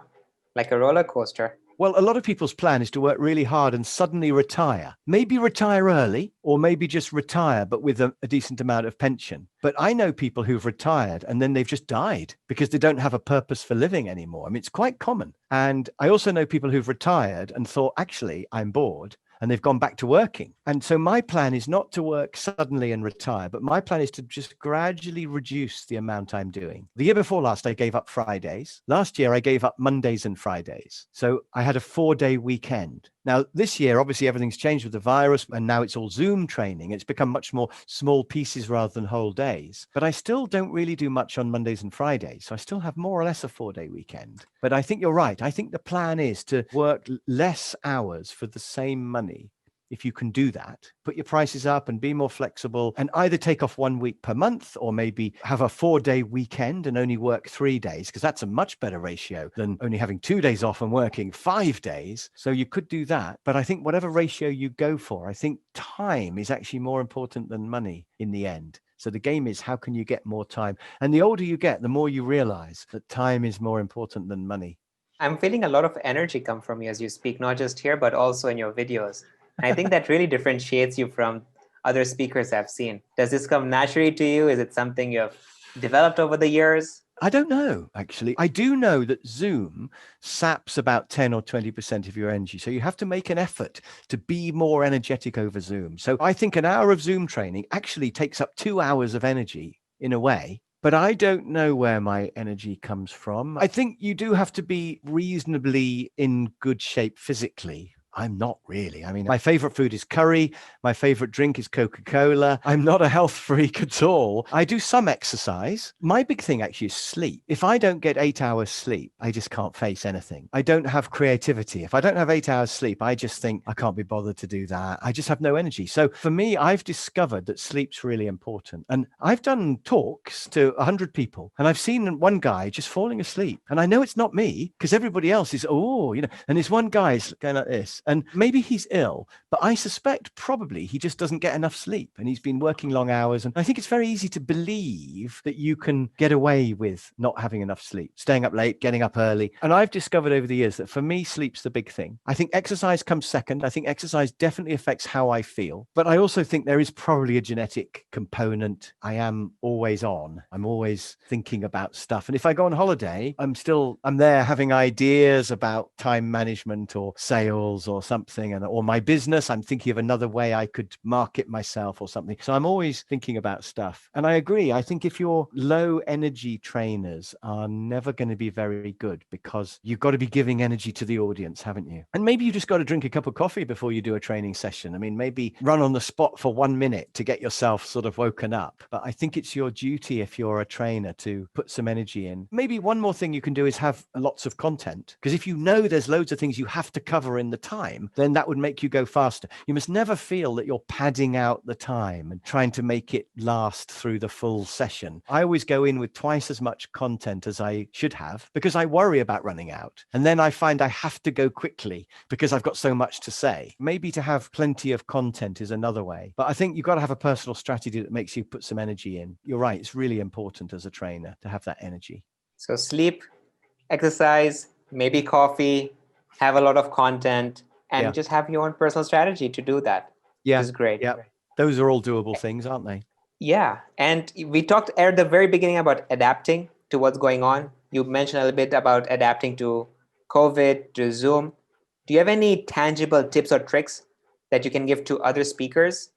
like a roller coaster. Well, a lot of people's plan is to work really hard and suddenly retire. Maybe retire early, or maybe just retire, but with a decent amount of pension. But I know people who've retired and then they've just died because they don't have a purpose for living anymore. I mean, it's quite common. And I also know people who've retired and thought, actually, I'm bored. And they've gone back to working. And so my plan is not to work suddenly and retire, but my plan is to just gradually reduce the amount I'm doing. The year before last, I gave up Fridays. Last year, I gave up Mondays and Fridays. So I had a 4-day weekend. Now, this year, obviously, everything's changed with the virus, and now it's all Zoom training. It's become much more small pieces rather than whole days. But I still don't really do much on Mondays and Fridays. So I still have more or less a 4-day weekend. But I think you're right. I think the plan is to work less hours for the same money. If you can do that, put your prices up and be more flexible, and either take off 1 week per month or maybe have a 4-day weekend and only work 3 days, because that's a much better ratio than only having 2 days off and working 5 days. So you could do that. But I think whatever ratio you go for, I think time is actually more important than money in the end. So the game is, how can you get more time? And the older you get, the more you realize that time is more important than money. I'm feeling a lot of energy come from you as you speak, not just here, but also in your videos. And I think that really differentiates you from other speakers I've seen. Does this come naturally to you? Is it something you've developed over the years? I don't know, actually. I do know that Zoom saps about 10 or 20% of your energy. So you have to make an effort to be more energetic over Zoom. So I think an hour of Zoom training actually takes up 2 hours of energy in a way. But I don't know where my energy comes from. I think you do have to be reasonably in good shape physically. I'm not really. I mean, my favorite food is curry. My favorite drink is Coca-Cola. I'm not a health freak at all. I do some exercise. My big thing actually is sleep. If I don't get 8 hours sleep, I just can't face anything. I don't have creativity. If I don't have 8 hours sleep, I just think I can't be bothered to do that. I just have no energy. So for me, I've discovered that sleep's really important. And I've done talks to 100 people, and I've seen one guy just falling asleep. And I know it's not me, because everybody else is, and this one guy's going like this. And maybe he's ill, but I suspect probably he just doesn't get enough sleep and he's been working long hours. And I think it's very easy to believe that you can get away with not having enough sleep, staying up late, getting up early. And I've discovered over the years that for me, sleep's the big thing. I think exercise comes second. I think exercise definitely affects how I feel, but I also think there is probably a genetic component. I am always on. I'm always thinking about stuff. And if I go on holiday, I'm there having ideas about time management or sales or something, or my business. I'm thinking of another way I could market myself or something. So I'm always thinking about stuff. And I agree. I think if you're low energy trainers are never going to be very good, because you've got to be giving energy to the audience, haven't you? And maybe you just got to drink a cup of coffee before you do a training session. I mean, maybe run on the spot for 1 minute to get yourself sort of woken up. But I think it's your duty, if you're a trainer, to put some energy in. Maybe one more thing you can do is have lots of content, because if you know there's loads of things you have to cover in the time, time, then that would make you go faster. You must never feel that you're padding out the time and trying to make it last through the full session. I always go in with twice as much content as I should have because I worry about running out. And then I find I have to go quickly because I've got so much to say. Maybe to have plenty of content is another way. But I think you've got to have a personal strategy that makes you put some energy in. You're right. It's really important as a trainer to have that energy. So sleep, exercise, maybe coffee, have a lot of content, and just have your own personal strategy to do that. Yeah. Which is great. Yeah. Those are all doable things, aren't they? Yeah. And we talked at the very beginning about adapting to what's going on. You mentioned a little bit about adapting to COVID, to Zoom. Do you have any tangible tips or tricks that you can give to other speakers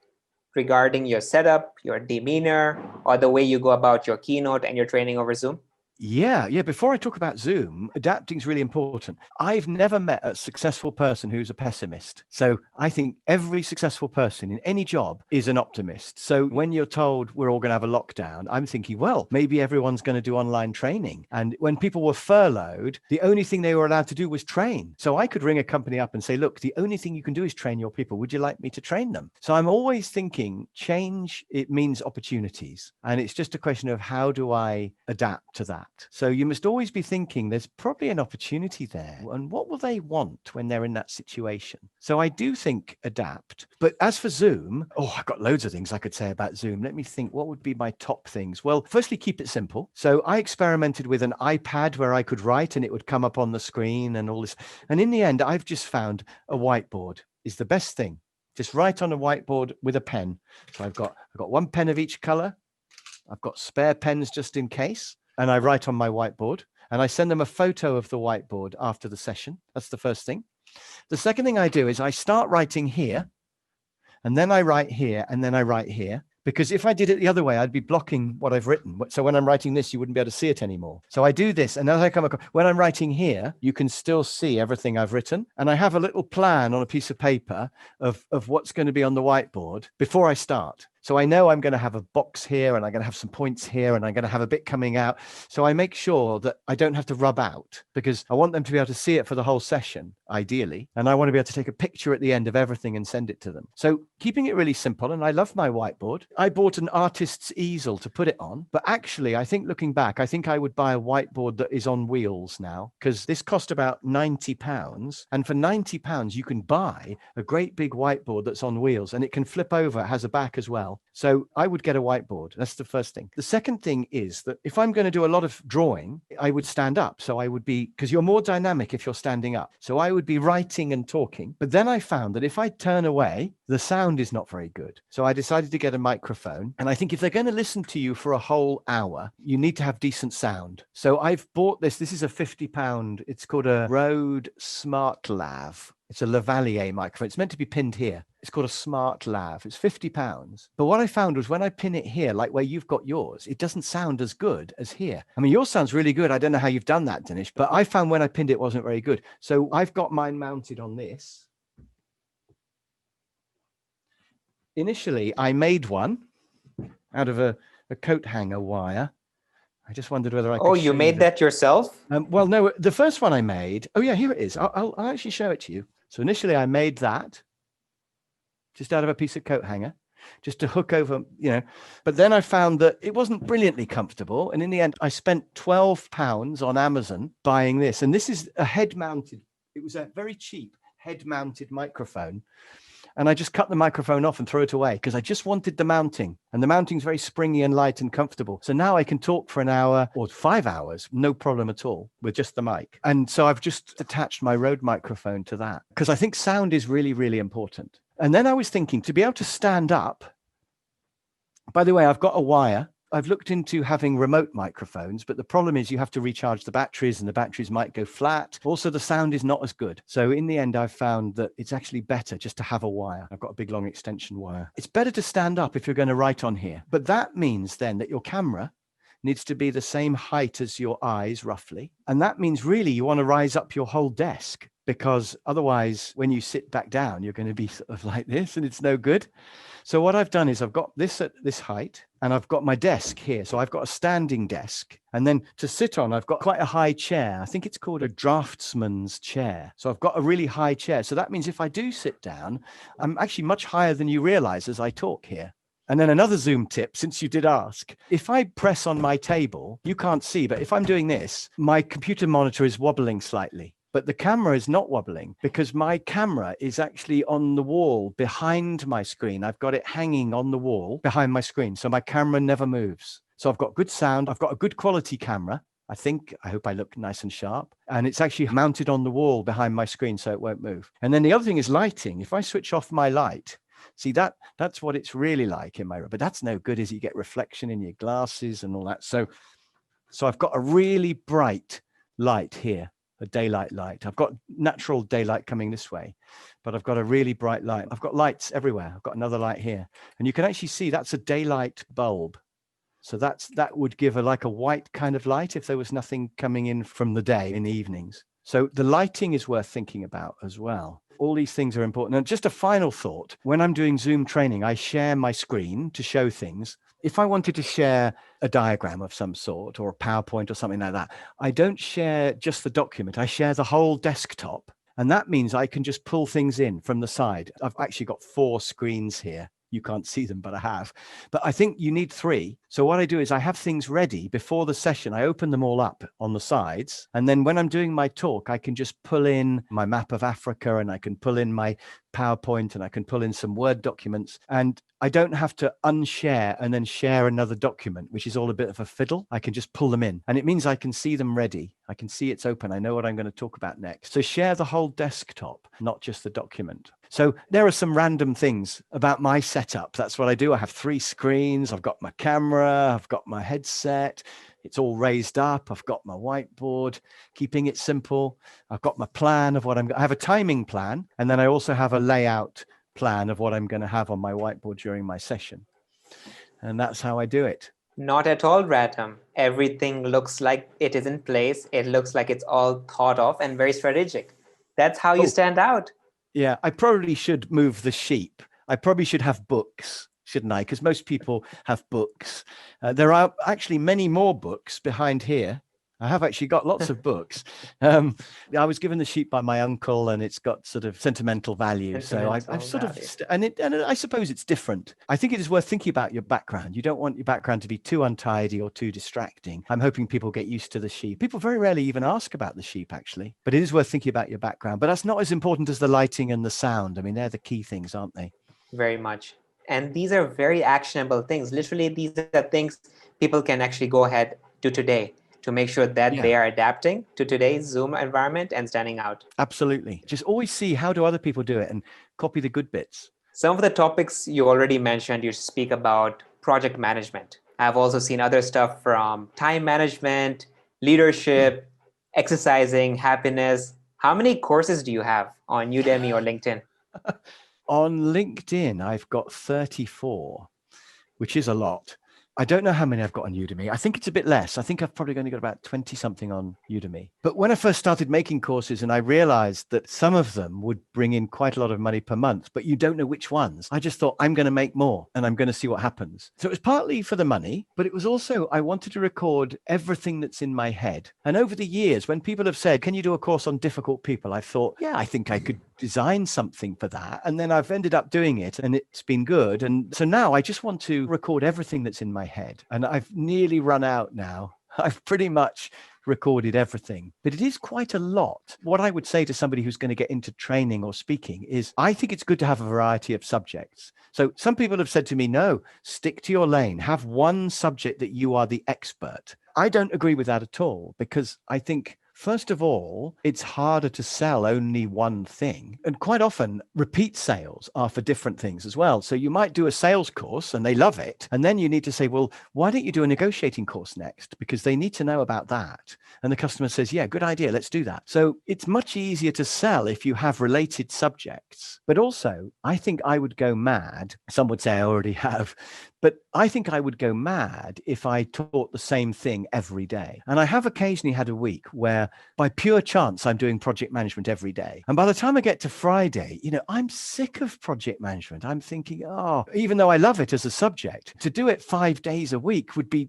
regarding your setup, your demeanor, or the way you go about your keynote and your training over Zoom? Yeah. Before I talk about Zoom, adapting is really important. I've never met a successful person who's a pessimist. So I think every successful person in any job is an optimist. So when you're told we're all going to have a lockdown, I'm thinking, well, maybe everyone's going to do online training. And when people were furloughed, the only thing they were allowed to do was train. So I could ring a company up and say, look, the only thing you can do is train your people. Would you like me to train them? So I'm always thinking change, it means opportunities. And it's just a question of how do I adapt to that? So you must always be thinking there's probably an opportunity there. And what will they want when they're in that situation? So I do think adapt. But as for Zoom, I've got loads of things I could say about Zoom. Let me think, what would be my top things? Well, firstly, keep it simple. So I experimented with an iPad where I could write and it would come up on the screen and all this. And in the end, I've just found a whiteboard is the best thing. Just write on a whiteboard with a pen. So I've got one pen of each color. I've got spare pens just in case. And I write on my whiteboard and I send them a photo of the whiteboard after the session. That's the first thing. The second thing I do is I start writing here and then I write here and then I write here. Because if I did it the other way, I'd be blocking what I've written. So when I'm writing this, you wouldn't be able to see it anymore. So I do this. And as I come across, when I'm writing here, you can still see everything I've written. And I have a little plan on a piece of paper of what's going to be on the whiteboard before I start. So I know I'm going to have a box here and I'm going to have some points here and I'm going to have a bit coming out. So I make sure that I don't have to rub out because I want them to be able to see it for the whole session, ideally. And I want to be able to take a picture at the end of everything and send it to them. So keeping it really simple. And I love my whiteboard. I bought an artist's easel to put it on. But actually, I think looking back, I think I would buy a whiteboard that is on wheels now because this cost about £90. And for £90, you can buy a great big whiteboard that's on wheels and it can flip over. It has a back as well. So I would get a whiteboard. That's the first thing. The second thing is that if I'm going to do a lot of drawing, I would stand up. So I would be, because you're more dynamic if you're standing up. So I would be writing and talking. But then I found that if I turn away, the sound is not very good. So I decided to get a microphone. And I think if they're going to listen to you for a whole hour, you need to have decent sound. So I've bought this. This is a £50. It's called a Rode Smart Lav. It's a lavalier microphone. It's meant to be pinned here. It's called a Smart Lav. It's £50. But what I found was when I pin it here, like where you've got yours, it doesn't sound as good as here. I mean, yours sounds really good. I don't know how you've done that, Dinesh, but I found when I pinned it wasn't very good. So I've got mine mounted on this. Initially, I made one out of a coat hanger wire. I just wondered whether I could. Oh, you made that yourself? Well, no, the first one I made. Oh, yeah, here it is. I'll actually show it to you. So initially I made that just out of a piece of coat hanger, just to hook over, but then I found that it wasn't brilliantly comfortable. And in the end, I spent £12 on Amazon buying this. And this is a it was a very cheap head-mounted microphone. And I just cut the microphone off and threw it away because I just wanted the mounting. And the mounting's very springy and light and comfortable. So now I can talk for an hour or 5 hours, no problem at all with just the mic. And so I've just attached my Rode microphone to that because I think sound is really, really important. And then I was thinking to be able to stand up. By the way, I've got a wire. I've looked into having remote microphones, but the problem is you have to recharge the batteries and the batteries might go flat. Also, the sound is not as good. So in the end, I've found that it's actually better just to have a wire. I've got a big long extension wire. It's better to stand up if you're going to write on here. But that means then that your camera needs to be the same height as your eyes, roughly. And that means really you want to rise up your whole desk because otherwise, when you sit back down, you're going to be sort of like this and it's no good. So what I've done is I've got this at this height and I've got my desk here. So I've got a standing desk And then to sit on, I've got quite a high chair. I think it's called a draftsman's chair. So I've got a really high chair. So that means if I do sit down, I'm actually much higher than you realize as I talk here. And then another Zoom tip, since you did ask, if I press on my table, you can't see, but if I'm doing this, my computer monitor is wobbling slightly. But the camera is not wobbling because my camera is actually on the wall behind my screen. I've got it hanging on the wall behind my screen. So my camera never moves. So I've got good sound. I've got a good quality camera. I hope I look nice and sharp. And it's actually mounted on the wall behind my screen so it won't move. And then the other thing is lighting. If I switch off my light, see, that's what it's really like in my room. But that's no good, is you get reflection in your glasses and all that. So I've got a really bright light here, a daylight light. I've got natural daylight coming this way, but I've got a really bright light. I've got lights everywhere. I've got another light here. And you can actually see that's a daylight bulb. So that would give like a white kind of light if there was nothing coming in from the day in the evenings. So the lighting is worth thinking about as well. All these things are important. And just a final thought, when I'm doing Zoom training, I share my screen to show things. If I wanted to share a diagram of some sort or a PowerPoint or something like that, I don't share just the document. I share the whole desktop. And that means I can just pull things in from the side. I've actually got 4 screens here. You can't see them, but I have. But I think you need 3. So what I do is I have things ready before the session. I open them all up on the sides. And then when I'm doing my talk, I can just pull in my map of Africa and I can pull in my PowerPoint and I can pull in some Word documents. And I don't have to unshare and then share another document, which is all a bit of a fiddle. I can just pull them in and it means I can see them ready. I can see it's open. I know what I'm going to talk about next. So share the whole desktop, not just the document. So there are some random things about my setup. That's what I do. I have 3 screens. I've got my camera. I've got my headset. It's all raised up. I've got my whiteboard, keeping it simple. I've got my plan of what I have a timing plan. And then I also have a layout plan of what I'm going to have on my whiteboard during my session. And that's how I do it. Not at all random. Everything looks like it is in place. It looks like it's all thought of and very strategic. That's how you stand out. Yeah, I probably should move the sheep. I probably should have books, shouldn't I? Because most people have books. There are actually many more books behind here. I have actually got lots of books. I was given the sheep by my uncle and it's got sort of sentimental value. So I've sort of, and I suppose it's different. I think it is worth thinking about your background. You don't want your background to be too untidy or too distracting. I'm hoping people get used to the sheep. People very rarely even ask about the sheep actually, but it is worth thinking about your background. But that's not as important as the lighting and the sound. I mean, they're the key things, aren't they? Very much. And these are very actionable things. Literally, these are things people can actually go ahead to today to make sure that they are adapting to today's Zoom environment and standing out. Absolutely. Just always see how do other people do it and copy the good bits. Some of the topics you already mentioned, you speak about project management. I've also seen other stuff from time management, leadership, exercising, happiness. How many courses do you have on Udemy or LinkedIn? On LinkedIn, I've got 34, which is a lot. I don't know how many I've got on Udemy. I think it's a bit less. I think I've probably only got about 20 something on Udemy. But when I first started making courses and I realized that some of them would bring in quite a lot of money per month, but you don't know which ones, I just thought I'm going to make more and I'm going to see what happens. So it was partly for the money, but it was also, I wanted to record everything that's in my head. And over the years, when people have said, can you do a course on difficult people? I thought, yeah, I think I could design something for that. And then I've ended up doing it and it's been good. And so now I just want to record everything that's in my head. And I've nearly run out now. I've pretty much recorded everything, but it is quite a lot. What I would say to somebody who's going to get into training or speaking is I think it's good to have a variety of subjects. So some people have said to me, no, stick to your lane, have one subject that you are the expert. I don't agree with that at all because I think first of all, it's harder to sell only one thing. And quite often, repeat sales are for different things as well. So you might do a sales course and they love it. And then you need to say, well, why don't you do a negotiating course next? Because they need to know about that. And the customer says, yeah, good idea. Let's do that. So it's much easier to sell if you have related subjects. But also, I think I would go mad. Some would say I already have. But I think I would go mad if I taught the same thing every day. And I have occasionally had a week where by pure chance, I'm doing project management every day. And by the time I get to Friday, I'm sick of project management. I'm thinking, even though I love it as a subject, to do it 5 days a week would be,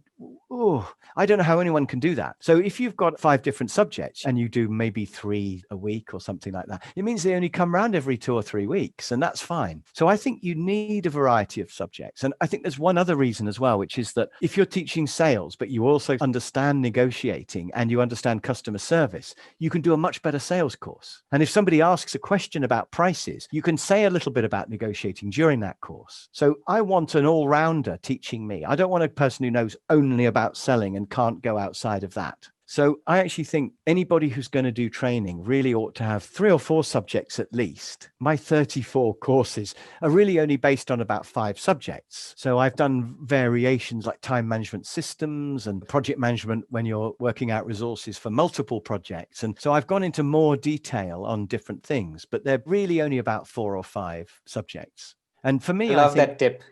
Oh, I don't know how anyone can do that. So if you've got 5 different subjects and you do maybe 3 a week or something like that, it means they only come around every 2 or 3 weeks, and that's fine. So I think you need a variety of subjects. And I think there's one other reason as well, which is that if you're teaching sales, but you also understand negotiating and you understand customer service, you can do a much better sales course. And if somebody asks a question about prices, you can say a little bit about negotiating during that course. So I want an all-rounder teaching me. I don't want a person who knows only about selling and can't go outside of that. So I actually think anybody who's going to do training really ought to have 3 or 4 subjects at least. My 34 courses are really only based on about 5 subjects. So I've done variations like time management systems and project management when you're working out resources for multiple projects. And so I've gone into more detail on different things, but they're really only about 4 or 5 subjects. And for me, I love that tip.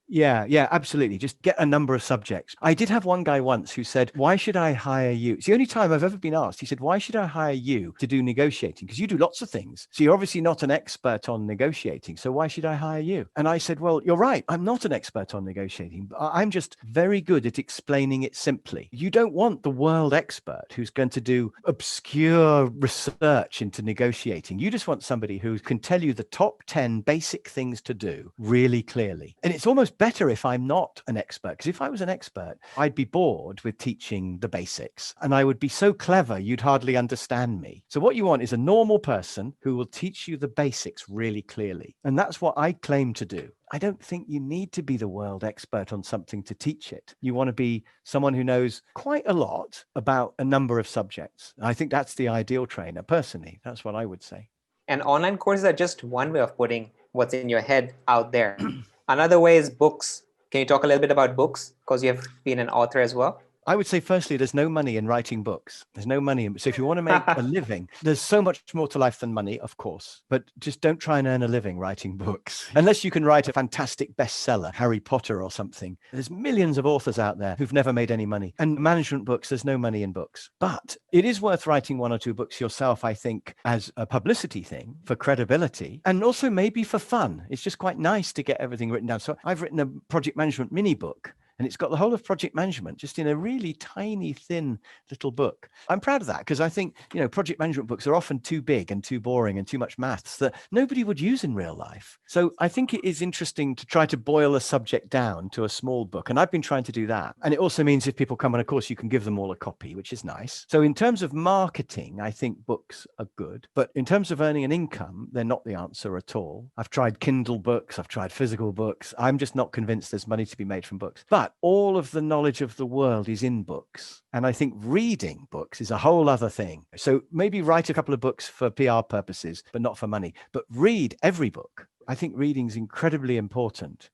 Yeah, absolutely. Just get a number of subjects. I did have one guy once who said, why should I hire you? It's the only time I've ever been asked. He said, why should I hire you to do negotiating? Because you do lots of things. So you're obviously not an expert on negotiating. So why should I hire you? And I said, well, you're right. I'm not an expert on negotiating. I'm just very good at explaining it simply. You don't want the world expert who's going to do obscure research into negotiating. You just want somebody who can tell you the top 10 basic things to do really clearly. And it's almost better if I'm not an expert, because if I was an expert, I'd be bored with teaching the basics and I would be so clever you'd hardly understand me. So what you want is a normal person who will teach you the basics really clearly. And that's what I claim to do. I don't think you need to be the world expert on something to teach it. You want to be someone who knows quite a lot about a number of subjects. I think that's the ideal trainer, personally. That's what I would say. And online courses are just one way of putting what's in your head out there. Another way is books. Can you talk a little bit about books? Because you have been an author as well. I would say, firstly, there's no money in writing books. There's no money. So if you want to make a living, there's so much more to life than money, of course. But just don't try and earn a living writing books. Unless you can write a fantastic bestseller, Harry Potter or something. There's millions of authors out there who've never made any money. And management books, there's no money in books. But it is worth writing 1 or 2 books yourself, I think, as a publicity thing, for credibility, and also maybe for fun. It's just quite nice to get everything written down. So I've written a project management mini book. And it's got the whole of project management just in a really tiny, thin little book. I'm proud of that because I think, project management books are often too big and too boring and too much maths that nobody would use in real life. So I think it is interesting to try to boil a subject down to a small book. And I've been trying to do that. And it also means if people come on a course, you can give them all a copy, which is nice. So in terms of marketing, I think books are good. But in terms of earning an income, they're not the answer at all. I've tried Kindle books. I've tried physical books. I'm just not convinced there's money to be made from books. But all of the knowledge of the world is in books. And I think reading books is a whole other thing. So maybe write a couple of books for PR purposes, but not for money. But read every book. I think reading is incredibly important.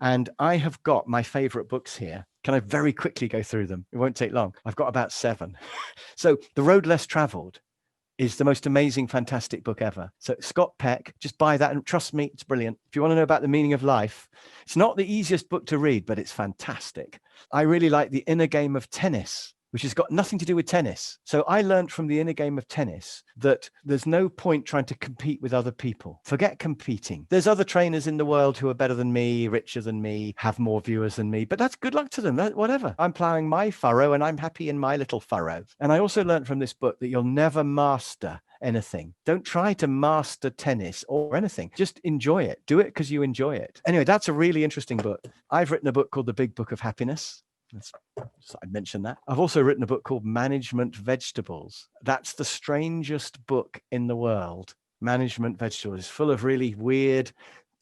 And I have got my favorite books here. Can I very quickly go through them? It won't take long. I've got about 7. So The Road Less Traveled is the most amazing, fantastic book ever. So Scott Peck, just buy that and trust me, it's brilliant. If you want to know about the meaning of life, it's not the easiest book to read, but it's fantastic. I really like The Inner Game of Tennis, which has got nothing to do with tennis. So I learned from The Inner Game of Tennis that there's no point trying to compete with other people. Forget competing. There's other trainers in the world who are better than me, richer than me, have more viewers than me, but that's good luck to them, whatever. I'm plowing my furrow and I'm happy in my little furrow. And I also learned from this book that you'll never master anything. Don't try to master tennis or anything. Just enjoy it. Do it because you enjoy it. Anyway, that's a really interesting book. I've written a book called The Big Book of Happiness. I'd mention that. I've also written a book called Management Vegetables. That's the strangest book in the world. Management Vegetables is full of really weird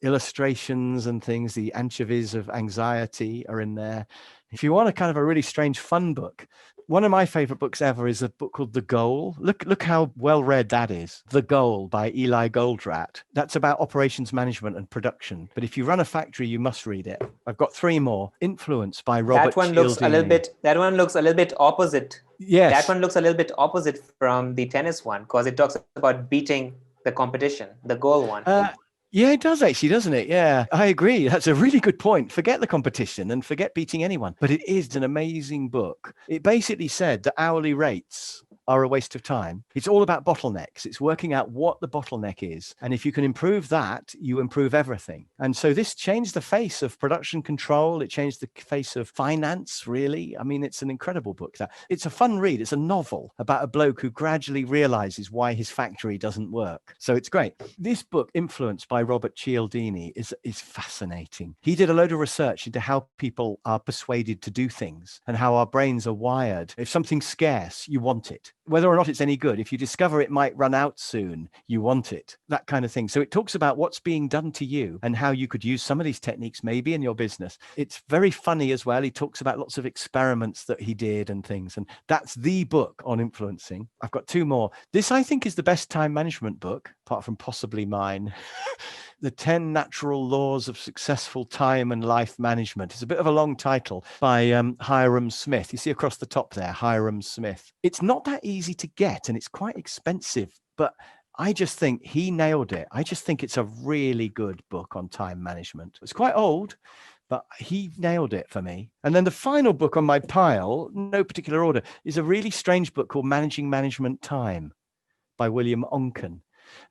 illustrations and things. The anchovies of anxiety are in there. If you want a kind of a really strange, fun book, one of my favorite books ever is a book called The Goal. Look how well read that is. The Goal by Eli Goldratt. That's about operations management and production. But if you run a factory, you must read it. I've got 3 more. Influence by Robert That one looks a little bit. That one looks a little bit opposite. Yes. That one looks a little bit opposite from the tennis one because it talks about beating the competition, the goal one. Yeah, it does actually, doesn't it? Yeah, I agree. That's a really good point. Forget the competition and forget beating anyone. But it is an amazing book. It basically said that hourly rates are a waste of time. It's all about bottlenecks. It's working out what the bottleneck is. And if you can improve that, you improve everything. And so this changed the face of production control. It changed the face of finance, really. I mean, it's an incredible book. It's a fun read. It's a novel about a bloke who gradually realizes why his factory doesn't work. So it's great. This book, Influence by Robert Cialdini, is fascinating. He did a load of research into how people are persuaded to do things and how our brains are wired. If something's scarce, you want it. Whether or not it's any good, if you discover it might run out soon, you want it, that kind of thing. So it talks about what's being done to you and how you could use some of these techniques maybe in your business. It's very funny as well. He talks about lots of experiments that he did and things. And that's the book on influencing. I've got two more. This, I think, is the best time management book, apart from possibly mine. The 10 Natural Laws of Successful Time and Life Management. It's a bit of a long title by Hiram Smith. You see across the top there, Hiram Smith. It's not that easy to get and it's quite expensive, but I just think he nailed it. I just think it's a really good book on time management. It's quite old, but he nailed it for me. And then the final book on my pile, no particular order, is a really strange book called Managing Management Time by William Onken.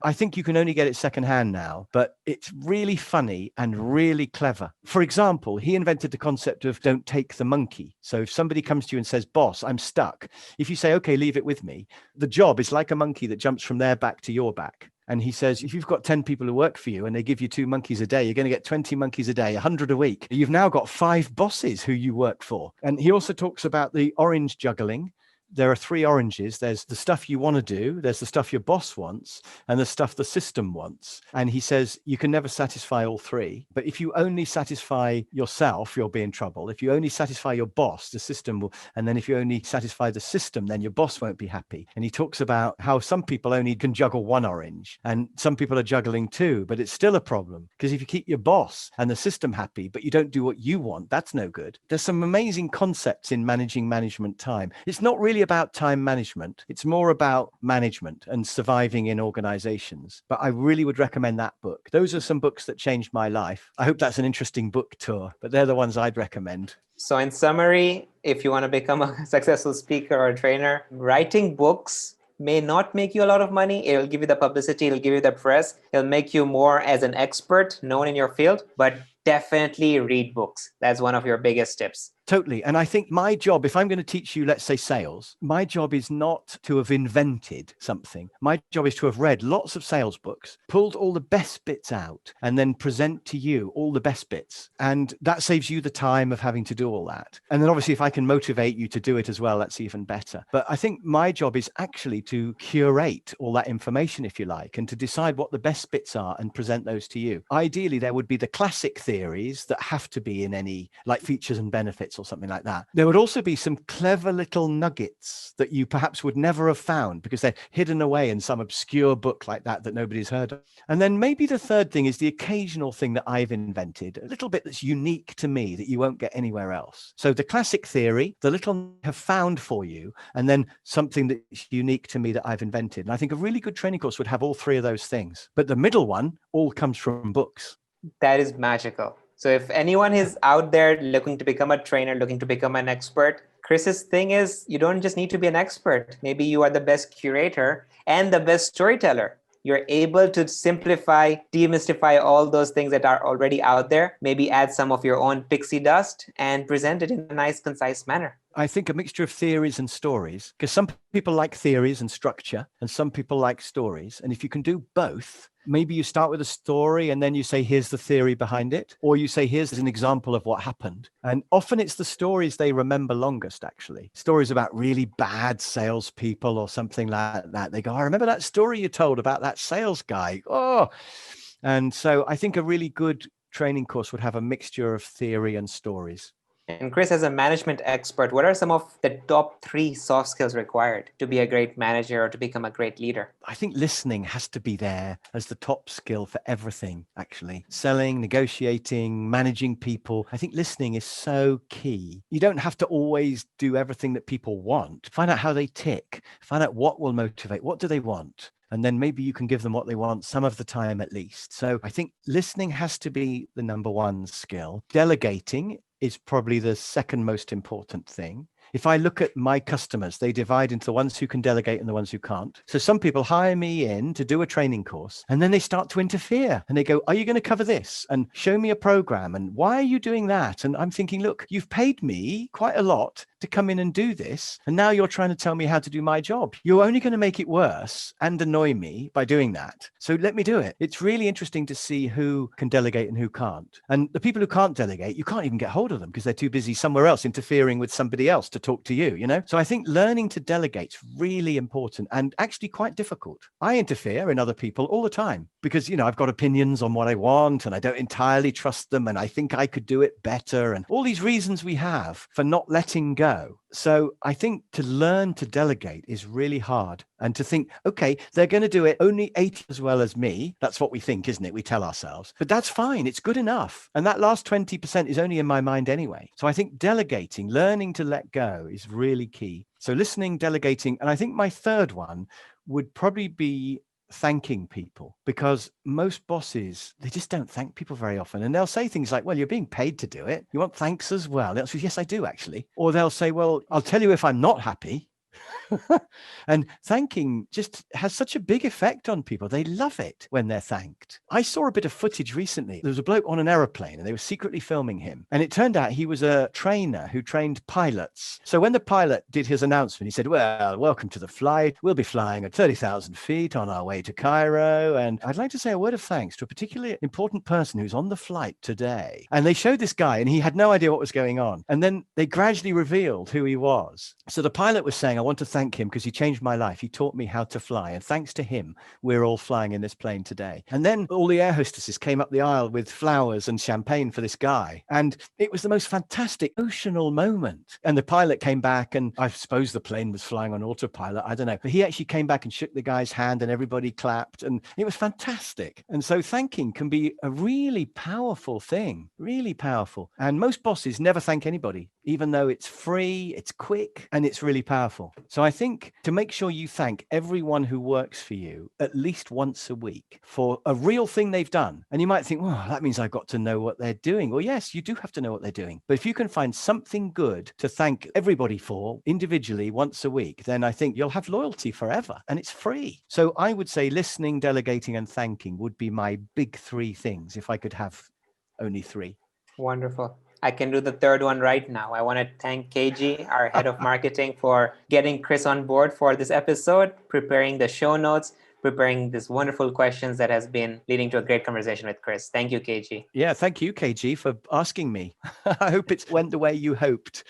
I think you can only get it secondhand now, but it's really funny and really clever. For example, he invented the concept of don't take the monkey. So if somebody comes to you and says, boss, I'm stuck, if you say, okay, leave it with me, the job is like a monkey that jumps from their back to your back. And he says, if you've got 10 people who work for you and they give you 2 monkeys a day, you're going to get 20 monkeys a day, 100 a week. You've now got 5 bosses who you work for. And he also talks about the orange juggling. There are 3 oranges. There's the stuff you want to do, there's the stuff your boss wants, and the stuff the system wants. And he says you can never satisfy all 3. But if you only satisfy yourself, you'll be in trouble. If you only satisfy your boss, the system will. And then if you only satisfy the system, then your boss won't be happy. And he talks about how some people only can juggle 1 orange and some people are juggling 2, but it's still a problem. Because if you keep your boss and the system happy, but you don't do what you want, that's no good. There's some amazing concepts in managing management time. It's not really about time management. It's more about management and surviving in organizations. But I really would recommend that book. Those are some books that changed my life. I hope that's an interesting book tour, but they're the ones I'd recommend. So in summary, if you want to become a successful speaker or a trainer, writing books may not make you a lot of money. It'll give you the publicity, it'll give you the press, it'll make you more as an expert known in your field, but definitely read books. That's one of your biggest tips. Totally. And I think my job, if I'm going to teach you, let's say sales, my job is not to have invented something. My job is to have read lots of sales books, pulled all the best bits out, and then present to you all the best bits. And that saves you the time of having to do all that. And then obviously, if I can motivate you to do it as well, that's even better. But I think my job is actually to curate all that information, if you like, and to decide what the best bits are and present those to you. Ideally, there would be the classic theories that have to be in any, like features and benefits or something like that. There would also be some clever little nuggets that you perhaps would never have found because they're hidden away in some obscure book like that nobody's heard of. And then maybe the third thing is the occasional thing that I've invented, a little bit that's unique to me that you won't get anywhere else. So the classic theory, the little I have found for you, and then something that's unique to me that I've invented. And I think a really good training course would have all 3 of those things. But the middle one all comes from books. That is magical. So if anyone is out there looking to become a trainer, looking to become an expert, Chris's thing is you don't just need to be an expert. Maybe you are the best curator and the best storyteller. You're able to simplify, demystify all those things that are already out there, maybe add some of your own pixie dust and present it in a nice, concise manner. I think a mixture of theories and stories, because some people like theories and structure and some people like stories. And if you can do both, maybe you start with a story and then you say, here's the theory behind it. Or you say, here's an example of what happened. And often it's the stories they remember longest, actually. Stories about really bad salespeople or something like that. They go, I remember that story you told about that sales guy. Oh, and so I think a really good training course would have a mixture of theory and stories. And Chris, as a management expert, what are some of the top 3 soft skills required to be a great manager or to become a great leader? I think listening has to be there as the top skill for everything, actually. Selling, negotiating, managing people. I think listening is so key. You don't have to always do everything that people want. Find out how they tick. Find out what will motivate. What do they want? And then maybe you can give them what they want some of the time at least. So I think listening has to be the number 1 skill. Delegating is probably the second most important thing. If I look at my customers, they divide into the ones who can delegate and the ones who can't. So some people hire me in to do a training course, and then they start to interfere and they go, are you going to cover this? And show me a program. And why are you doing that? And I'm thinking, look, you've paid me quite a lot to come in and do this. And now you're trying to tell me how to do my job. You're only going to make it worse and annoy me by doing that. So let me do it. It's really interesting to see who can delegate and who can't. And the people who can't delegate, you can't even get hold of them because they're too busy somewhere else interfering with somebody else to talk to you, you know? So I think learning to delegate is really important and actually quite difficult. I interfere in other people all the time because, you know, I've got opinions on what I want and I don't entirely trust them and I think I could do it better and all these reasons we have for not letting go. So I think to learn to delegate is really hard and to think, okay, they're going to do it only 80 as well as me. That's what we think, isn't it? We tell ourselves, but that's fine. It's good enough. And that last 20% is only in my mind anyway. So I think delegating, learning to let go is really key. So listening, delegating, and I think my third one would probably be thanking people, because most bosses, they just don't thank people very often. And they'll say things like, well, you're being paid to do it. You want thanks as well? They'll say, yes, I do actually. Or they'll say, well, I'll tell you if I'm not happy. And thanking just has such a big effect on people. They love it when they're thanked. I saw a bit of footage recently. There was a bloke on an aeroplane and they were secretly filming him. And it turned out he was a trainer who trained pilots. So when the pilot did his announcement, he said, well, welcome to the flight. We'll be flying at 30,000 feet on our way to Cairo. And I'd like to say a word of thanks to a particularly important person who's on the flight today. And they showed this guy and he had no idea what was going on. And then they gradually revealed who he was. So the pilot was saying, I want to thank him because he changed my life. He taught me how to fly. And thanks to him, we're all flying in this plane today. And then all the air hostesses came up the aisle with flowers and champagne for this guy. And it was the most fantastic emotional moment. And the pilot came back, and I suppose the plane was flying on autopilot. I don't know. But he actually came back and shook the guy's hand and everybody clapped. And it was fantastic. And so thanking can be a really powerful thing, really powerful. And most bosses never thank anybody, even though it's free, it's quick, and it's really powerful. So I think to make sure you thank everyone who works for you at least once a week for a real thing they've done. And you might think, well, that means I've got to know what they're doing. Well, yes, you do have to know what they're doing. But if you can find something good to thank everybody for individually once a week, then I think you'll have loyalty forever and it's free. So I would say listening, delegating, and thanking would be my big three things if I could have only three. Wonderful. I can do the third one right now. I want to thank KG, our head of marketing, for getting Chris on board for this episode, preparing the show notes, preparing these wonderful questions that has been leading to a great conversation with Chris. Thank you, KG. Yeah, thank you, KG, for asking me. I hope it went the way you hoped.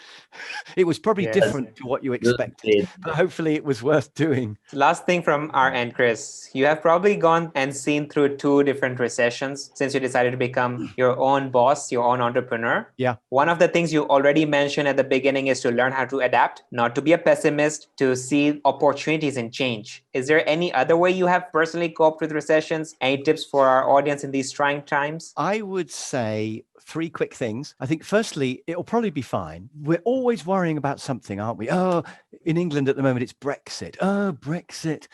It was probably different to what you expected, but hopefully it was worth doing. Last thing from our end, Chris, you have probably gone and seen through 2 different recessions since you decided to become your own boss, your own entrepreneur. Yeah. One of the things you already mentioned at the beginning is to learn how to adapt, not to be a pessimist, to see opportunities in change. Is there any other way you have personally coped with recessions? Any tips for our audience in these trying times? I would say 3 quick things. I think firstly, it'll probably be fine. We're always worrying about something, aren't we? Oh, in England at the moment, it's Brexit. Oh, Brexit.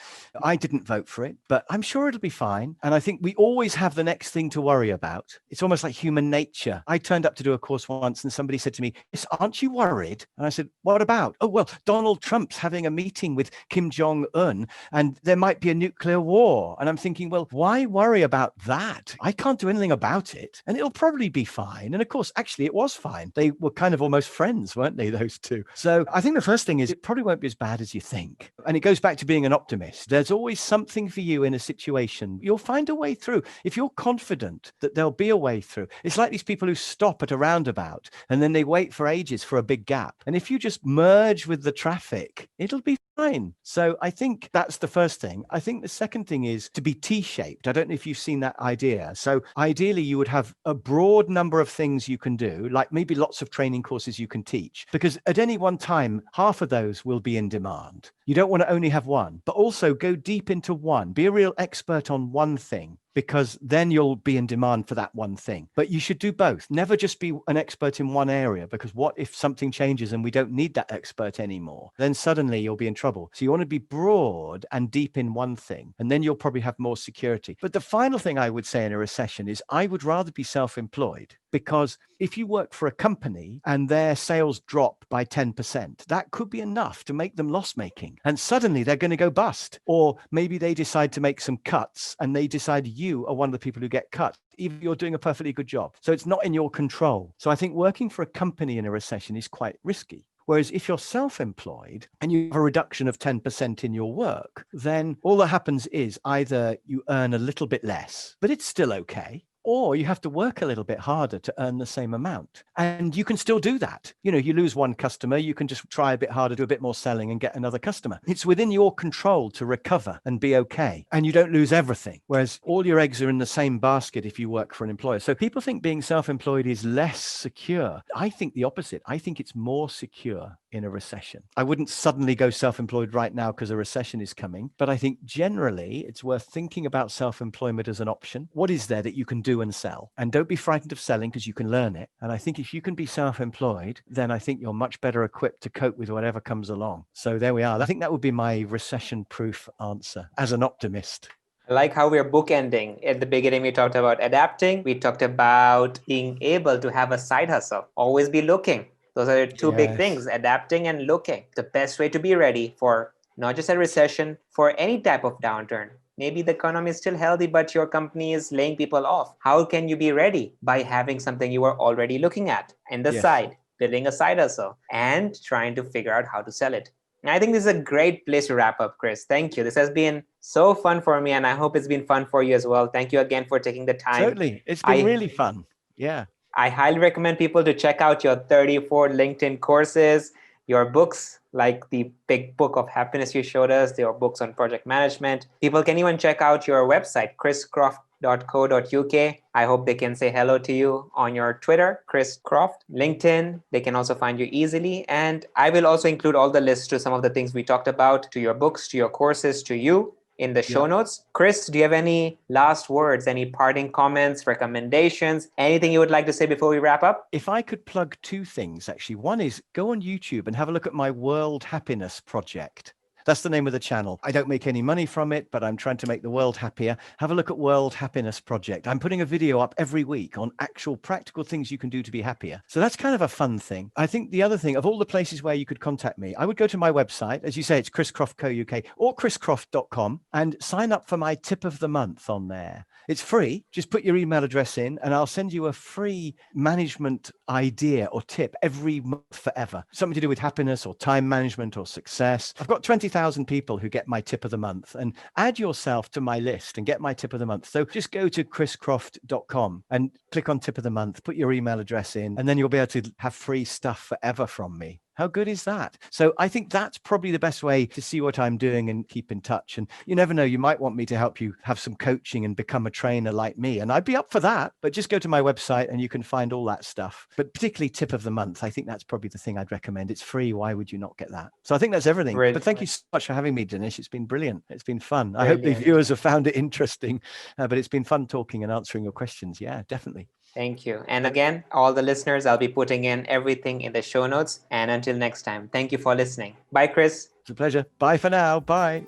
I didn't vote for it, but I'm sure it'll be fine. And I think we always have the next thing to worry about. It's almost like human nature. I turned up to do a course once and somebody said to me, yes, aren't you worried? And I said, what about? Oh, well, Donald Trump's having a meeting with Kim Jong-un and there might be a nuclear war. And I'm thinking, well, why worry about that? I can't do anything about it. And it'll probably be fine. And of course, actually, it was fine. They were kind of almost friends, weren't they, those two? So I think the first thing is it probably won't be as bad as you think. And it goes back to being an optimist. There's always something for you in a situation. You'll find a way through. If you're confident that there'll be a way through, it's like these people who stop at a roundabout and then they wait for ages for a big gap. And if you just merge with the traffic, it'll be fine. So I think that's the first thing. I think the second thing is to be T-shaped. I don't know if you've seen that idea. So ideally, you would have a broad number of things you can do, like maybe lots of training courses you can teach, because at any one time, half of those will be in demand. You don't want to only have one, but also go deep into one. Be a real expert on one thing, because then you'll be in demand for that one thing. But you should do both. Never just be an expert in one area, because what if something changes and we don't need that expert anymore? Then suddenly you'll be in trouble. So you want to be broad and deep in one thing, and then you'll probably have more security. But the final thing I would say in a recession is I would rather be self-employed, Because if you work for a company and their sales drop by 10%, that could be enough to make them loss making. And suddenly they're going to go bust. Or maybe they decide to make some cuts and they decide you are one of the people who get cut, even if you're doing a perfectly good job. So it's not in your control. So I think working for a company in a recession is quite risky. Whereas if you're self-employed and you have a reduction of 10% in your work, then all that happens is either you earn a little bit less, but it's still okay, or you have to work a little bit harder to earn the same amount. And you can still do that. You know, you lose one customer, you can just try a bit harder, do a bit more selling and get another customer. It's within your control to recover and be okay. And you don't lose everything. Whereas all your eggs are in the same basket if you work for an employer. So people think being self-employed is less secure. I think the opposite. I think it's more secure in a recession. I wouldn't suddenly go self-employed right now because a recession is coming. But I think generally it's worth thinking about self-employment as an option. What is there that you can do and sell? And don't be frightened of selling because you can learn it. And I think if you can be self-employed, then I think you're much better equipped to cope with whatever comes along. So there we are. I think that would be my recession-proof answer as an optimist. I like how we're bookending. At the beginning, we talked about adapting. We talked about being able to have a side hustle. Always be looking. Those are the two big things, adapting and looking. The best way to be ready for not just a recession, for any type of downturn. Maybe the economy is still healthy, but your company is laying people off. How can you be ready? By having something you are already looking at in the side, building a side hustle and trying to figure out how to sell it. And I think this is a great place to wrap up, Chris. Thank you. This has been so fun for me, and I hope it's been fun for you as well. Thank you again for taking the time. Certainly. It's been really fun. Yeah. I highly recommend people to check out your 34 LinkedIn courses, your books, like the big book of happiness you showed us, your books on project management. People can even check out your website, chriscroft.co.uk. I hope they can say hello to you on your Twitter, Chris Croft, LinkedIn. They can also find you easily. And I will also include all the lists to some of the things we talked about, to your books, to your courses, to you, in the show notes. Chris, do you have any last words, any parting comments, recommendations, anything you would like to say before we wrap up? If I could plug two things, actually. One is go on YouTube and have a look at my World Happiness Project. That's the name of the channel. I don't make any money from it, but I'm trying to make the world happier. Have a look at World Happiness Project. I'm putting a video up every week on actual practical things you can do to be happier. So that's kind of a fun thing. I think the other thing, of all the places where you could contact me, I would go to my website. As you say, it's chriscroft.co.uk or chriscroft.com and sign up for my tip of the month on there. It's free. Just put your email address in and I'll send you a free management idea or tip every month forever. Something to do with happiness or time management or success. I've got 20,000 people who get my tip of the month, and add yourself to my list and get my tip of the month. So just go to chriscroft.com and click on tip of the month, put your email address in, and then you'll be able to have free stuff forever from me. How good is that? So I think that's probably the best way to see what I'm doing and keep in touch. And you never know, you might want me to help you have some coaching and become a trainer like me. And I'd be up for that, but just go to my website and you can find all that stuff. But particularly tip of the month, I think that's probably the thing I'd recommend. It's free. Why would you not get that? So I think that's everything. Brilliant. But thank you so much for having me, Dinesh. It's been brilliant. It's been fun. I hope the viewers have found it interesting, but it's been fun talking and answering your questions. Yeah, definitely. Thank you. And again, all the listeners, I'll be putting in everything in the show notes. And until next time, thank you for listening. Bye, Chris. It's a pleasure. Bye for now. Bye.